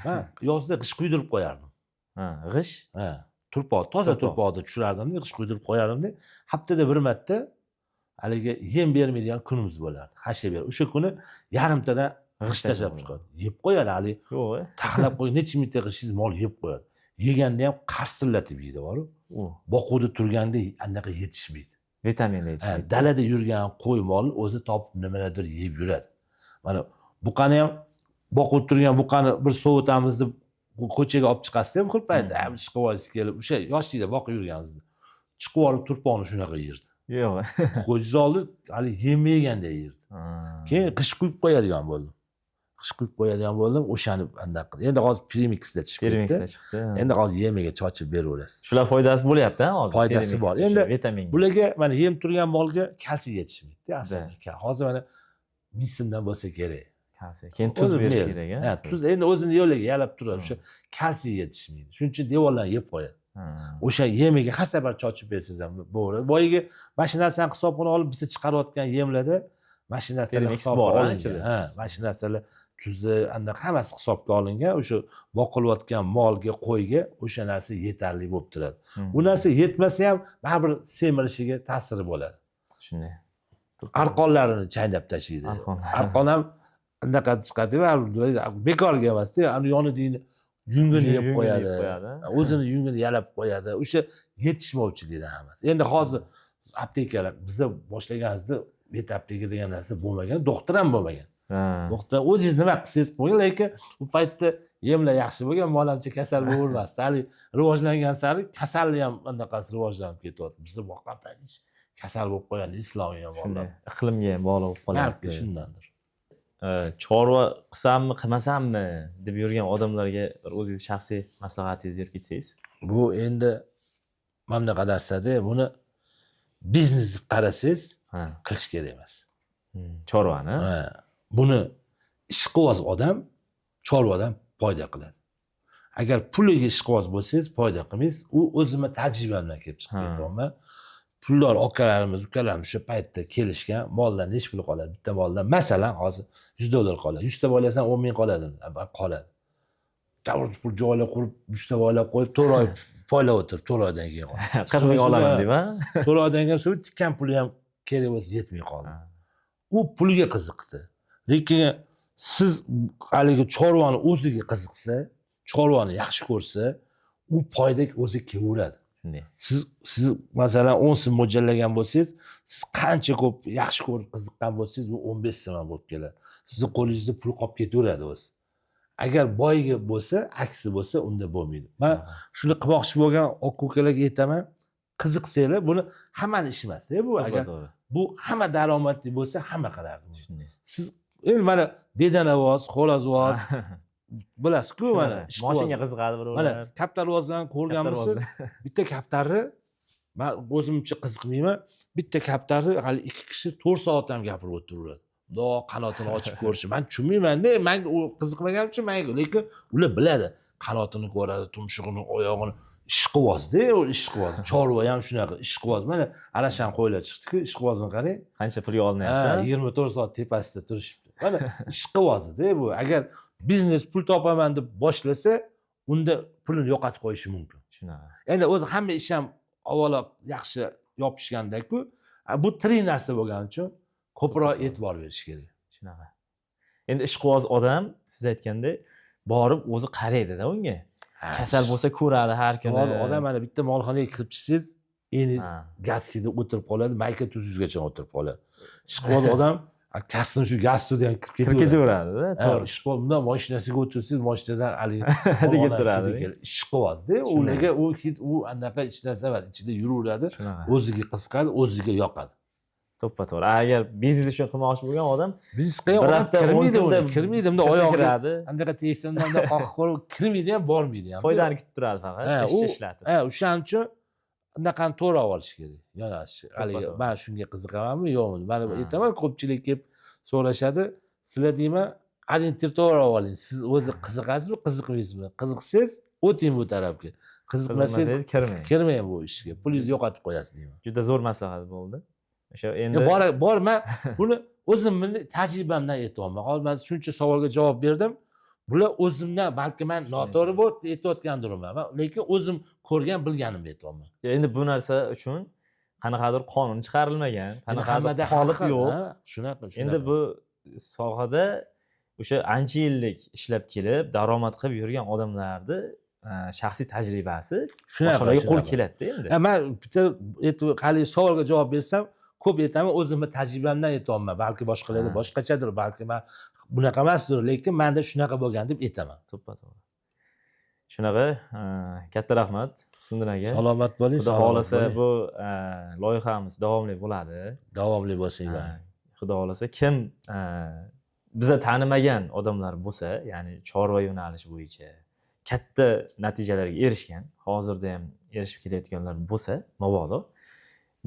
Ha, yozda g'ish quydirib qo'yardim. Ha, g'ish? Ha, turpoq, toza turpoqni tushirardim-da, g'ish quydirib qo'yardim-da. Haftada bir marta haligi yem bermaydigan kunimiz bo'lardi. Hasha ber. O'sha kuni yarimtadan g'ish tashlab chiqadi. Yeb qo'yadi hali. Yo'q. Taxlab qo'y, necha mingta g'ishingiz mol yeb qo'yadi. Yeganda ham qarsillatib yeydi, boru. Boquvda turganda anaqa yetishmaydi. Vitaminli yetishmaydi. Dalada yurgan qo'y mol o'zi topib nimalardir yeb yuradi. Mana buqani ham boqib turgan buqani bir sovutamiz deb ko'chaga olib chiqasizda ham xil paytda chiqib olasiz kelib, o'sha yoshlikda boqib yurganingizda. Chiqib olib turpoqni shunaqa yerdi. Yo'q. Qo'yingiz oldi, hali yemaganda yerdi. Keyin qish quyib qo'yadigan bo'ldim. Qish quyib qo'yadigan bo'ldim, o'shani anaqa qildi. Endi hozir premixda chiqib ketdi. Premixda chiqdi. Endi hozir yemaga chochib beraverasiz. Shular foydasi bo'lyapti, hozir. Foydasi bor. Endi vitamin. Bularga mana yem turgan molga kalsiy yetishmaydi, aslida. Hozir mana 1000 so'mdan bo'lsa kerak. Kalsiy. Keyin tuz berish kerak, ha. Tuz endi o'zini yo'liga yalab turadi. O'sha kalsiy yetishmaydi. Shuning uchun devorlarni yeb qo'yadi. O'sha yemiga har safar chochib bersangiz ham bo'ladi. Boyiga mashinasini hisobini olib biza chiqarayotgan yemlarda mashinalar hisobga olingan. Ha, mashinalar tuzi, anaqa hammasi hisobga olingan. O'sha boqilayotgan molga, qo'yga o'sha narsa yetarli bo'lib turadi. Bu narsa yetmasa ham baribir semirishiga ta'siri bo'ladi. Shunday. Arqonlarini chaynab tashlaydi. Arqon ham anaqa chiqadi va bekorga emas-da, ani yonidagi yungini yeb qo'yadi. O'zini yungini yalab qo'yadi. O'sha yetishmovchilikdan hammasi. Endi hozir aptekalar biza boshlaganimizda vet apteka degan narsa bo'lmagan, doktor ham bo'lmagan. Doktor o'zingiz nima qilsangiz qo'ying, lekin u paytda yemlar yaxshi bo'lgan, molamcha kasal bo'lmasdi. Hali rivojlangan sari kasallik ham anaqasi rivojlanib ketyapti. Bizda boqqan payt kasal bo'lib qo'ygan, islomga ham shunday iqlimga bog'liq bo'lib qolyapti. Shundandir. Chorva qilsammi, qilmasammi deb yurgan odamlarga o'zingiz shaxsiy maslahatingizni berib ketsangiz. Bu endi mana bunaqa narsada buni biznes deb qarasangiz, qilish kerak emas. Chorvani. Ha, buni ishqiboz odam chorvadan foyda qiladi. Agar puliga ishqiboz bo'lsangiz foyda qilmaysiz. U o'zimni tajribamdan kelib chiqib Ha. aytyapman. Pullar akalarimiz, ukalarimiz o'sha paytda kelishgan, moldan nechi pul qoladi? Bitta moldan masalan hozir $100 qoladi. 100 ta boylasang 10 ming qoladi. Qoladi. Davr pul joylab qurib, 100 ta boylab qo'yib, 4 oy foylab o'tirib, 4 oydan keyin qoladi. 40 ming olaman deb, ha? 4 oydan keyin so'ng tikkan puli ham kerak bo'lsa yetmay qoldi. U puliga qiziqdi. Lekin siz haligi chorvani o'ziga qiziqsa, chorvani yaxshi ko'rsa, u foyda o'zi kelaveradi. Shunday. Siz masalan 10 so'm mo'ljallagan bo'lsangiz, siz qancha ko'p yaxshi ko'rib qiziqqan bo'lsangiz, u 15 so'm bo'lib keladi. Sizning qo'lingizda pul qolib ketaveradi o'zi. Agar boyga bo'lsa, aksi bo'lsa, unda bo'lmaydi. Men shuni qilmoqchi bo'lgan aka ukalarga aytaman, qiziqsanglar, buni hammani ishi emas-da bu. Agar bu hamma daromadli bo'lsa, hamma qilardi. Shunday. Siz mana bedanavoz, xo'lazvoz bilasiz-ku mana Mashinaga qiziqadi birovlar. Mana kaptarvozlarni ko'rganmisiz? Bitta kaptarni men o'zimcha qiziqmayman. Bitta kaptarni hali 2 kishi 4 soat ham gapirib o'tiraveradi. Do qanotini ochib ko'rishi. Men tushunmayman-da, men u qiziqmaganim uchun menga, lekin ular biladi. Qanotini ko'radi, tumshug'ini, oyog'ini. Ishqiboz-da, u ishqiboz. Chorva ham shunaqa, ishqiboz. Mana Alashan qo'ylar chiqdi-ku, ishqibozni qarang. Qancha pulga olinyapti? 24 soat tepasida turishibdi. Mana ishqiboz-da bu. Agar biznes pul topaman deb boshlasa, unda pulini yo'qotib qo'yishi mumkin. Shunaqa. Endi o'zi hamma ish ham avvalo yaxshi yopishganda-ku, bu tirik narsa bo'lgani uchun ko'proq e'tibor berish kerak. Shunaqa. Endi ishqiboz odam siz aytgandek borib o'zi qaraydi-da unga. Kasal bo'lsa ko'radi har kuni. Hozir odam mana bitta molxonaga kirib chiqsangiz, eningiz gaskida o'tirib qoladi, mayka tuzizgacha o'tirib qoladi. Ishqiboz odam kasbim shu gaz suvda ham kirib ketaveradi-da. To'g'ri. Ishqiboz bundan mashinasiga o'tirsangiz, mashinadan haligi deb turadi. Ishqiboz-da, ularga u anaqa hech narsa emas, ichida yuraveradi, o'ziga qiziqadi, o'ziga yoqadi. To'ppa-to'g'ri. Agar biznes uchun qilmoqchi bo'lgan odam biznesga bir hafta kirmaydi, unda oyog'iga anaqa teksanda qoqib qo'yib kirmaydi ham, bormaydi ham. Foydani kutib turadi faqat, ishlatib. O'shaning uchun unaqani to'g'ri olish kerak. Yo'nalishi. Haligi men shunga qiziqamanmi, yo'qmi? Mana aytaman, ko'pchilik kelib so'rashadi. Sizlar deyman, orientir to'g'ri oling. Siz o'zi qiziqasizmi, qiziqmaysizmi? Qiziqsangiz o'ting bu tarafga. Qiziqmasangiz kirmang bu ishga. Pulingizni yo'qotib qo'yasiz deyman. Juda zo'r maslahat bo'ldi. O'sha endi bor men buni o'zimni tajribamdan aytyapman. Hozir men shuncha savolga javob berdim. Bular o'zimdan, balki men noto'g'ri bo'lib aytayotgandirman, lekin o'zim ko'rgan, bilganimni aytyapman. Endi bu narsa uchun qanaqadir qonun chiqarilmagan, qanaqadir qolip yo'q. Shunaqa. Endi bu sohada o'sha ancha yillik ishlab kelib, daromad qilib yurgan odamlarni shaxsiy tajribasi boshqalarga qo'l keladi endi. Men bitta hali savolga javob bersam, ko'p aytaman, o'zimni tajribamdan aytyapman. Balki boshqalarda boshqachadir, balki men bunaqa emasdir, lekin menda shunaqa bo'lgan deb aytaman. To'ppa-to'g'ri. Shunaqa, katta rahmat Husniddin aka. Salomat bo'ling. Xudo xolasa bu loyihamiz davomli bo'ladi. Davomli bo'lsinglar. Xudo xolasa kim biza tanimagan odamlar bo'lsa, ya'ni chorva yo'nalishi bo'yicha katta natijalarga erishgan, hozirda ham erishib kelayotganlar bo'lsa, mabodo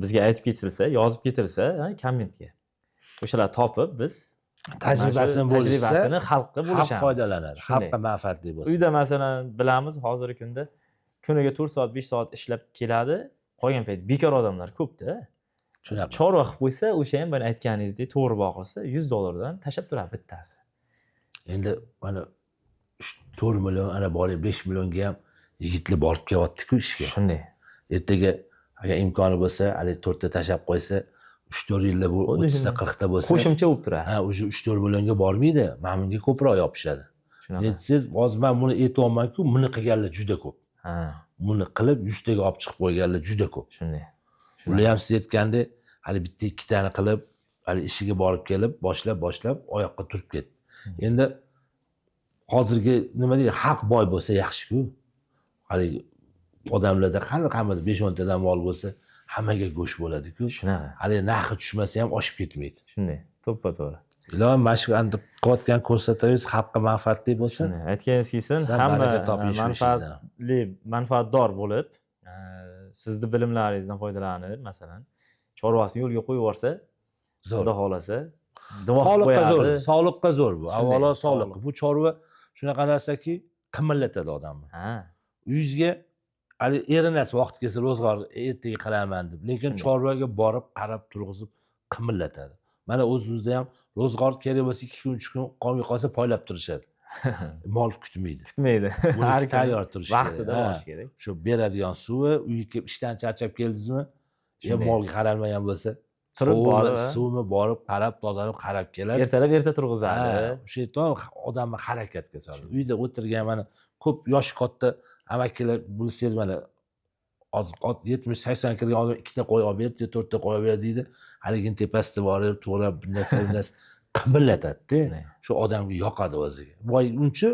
bizga aytib ketilsa, yozib ketilsa, kommentga. O'shalar topib biz tajribasini xalqqa bo'lishamiz. Xalq foydalanadi, xalqqa manfaatli bo'lsin. Uyda masalan bilamiz, hozirgi kunda kuniga 4 soat, 5 soat ishlab keladi, qolgan payt bekor odamlar ko'p-da. Shunaqa. Chorva qilib qo'ysa, o'sha ham mana aytganingizdek to'g'ri boqilsa, $100 dan tashab turadi bittasi. Endi mana 4 million, ana borib 5 millionga ham yigitlar borib kelyapti-ku ishga. Shunday. Ertaga agar imkoni bo'lsa, hali 4 ta tashab qo'ysa, 3-4 yilda bu 30 ta 40 ta bo'lsa, qo'shimcha bo'lib turadi. o'sha 3-4 millionga bormaydi, mana bunga ko'proq yopishadi. Endi siz hozir men buni aytyapman-ku, buni qilganlar juda ko'p. Buni qilib 100 taga olib chiqib qo'yganlar juda ko'p. Shunday. Ular ham siz aytgandek, hali bitta 2 tani qilib, hali ishiga borib kelib, boshlab oyoqqa turib ketdi. Endi hozirgi nima deydi, xalq boy bo'lsa yaxshi-ku. Hali odamlarda qanday 5-10 tadan mol bo'lsa, hammaga go'sht bo'ladi-ku. Shunaqa. Hali narxi tushmasa ham oshib ketmaydi. Shunday. To'ppa-to'g'ri. Ilohim mana shu qilayotgan ko'rsatuvingiz xalqqa manfaatli bo'lsin. Aytganingiz kelsin, hamma manfaatdor bo'lib, sizni bilimlaringizdan foydalanib, masalan, chorvasini yo'lga qo'yib yuborsa, Xudo xolasa, Duo qilib Sog'liqqa zo'r, qo'yadi. sog'liqqa zo'r bu. Shunday, Avvalo sog'liq. sog'liq. Bu chorva shunaqa narsaki, qimillatadi odamni. Ha. Uyingizga hali erinasiz vaqti kelsa ro'zg'or ertaga qilaman deb, lekin Shunday. chorvaga borib qarab turg'izib qimillatadi. Mana o'zimizda ham ro'zg'or kerak bo'lsa 2 kun 3 kun qolmay qolsa poylab turishadi. Mol kutmaydi. Kutmaydi. Buni Har kun tayyor turish kerak. vaqtida Ha. bo'lish kerak. Shu beradigan suvi, uyga kelib ishdan charchab keldingizmi, Shunday. molga qaralmagan bo'lsa, Turib borib, suvni borib qarab, tozalab qarab keladi. Ertalab erta turg'izadi. O'sha yerdan odamni harakatga soladi. Uyda o'tirgan mana ko'p yoshi katta amakilar bilsangiz mana hozir 70-80 kirgan odam ikkita qo'y olib berdi, to'rtta qo'y olib berdi deydi. Haligini tepasida borib, to'g'rab bir narsa qimillatadi-da. Shunday. Shu odamga yoqadi o'ziga.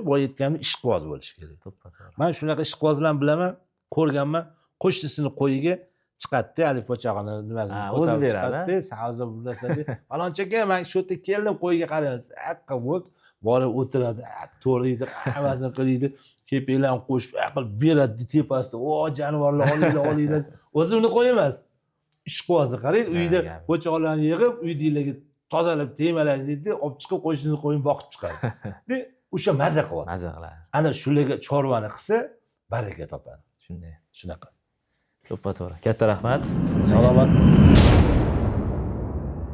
Boy yetganda ishqiboz bo'lishi kerak. To'ppa-to'g'ri. Men shunaqa ishqibozlarni bilaman, ko'rganman. Qo'shnisini qo'yiga chiqadi, haligi pochog'ini nimasini Ha, o'zi ko'tarib beradi, chiqadi, savza bu narsani. Falonchi aka, men shu yerda keldim, qo'yga qaraysiz. Aqqa bo'ldi, borib o'tiradi, to'riydi, hammasini qiladi. Kepaklarni qo'shib, aql beradi tepasida. O, jonivorlar olinglar. O'zi uni qo'y emas. Ishqibozni qarang, uyda pochog'larni yig'ib, uydagilarga tozalab, temaladi deydi, olib chiqib qo'shnini qo'yib boqib chiqadi. De, o'sha maza qilyapti. Maza qiladi. Ana shularga chorvani qilsa, baraka topadi. Shunday. Shunaqa. To'ppa-to'g'ri. Katta rahmat. Salomat.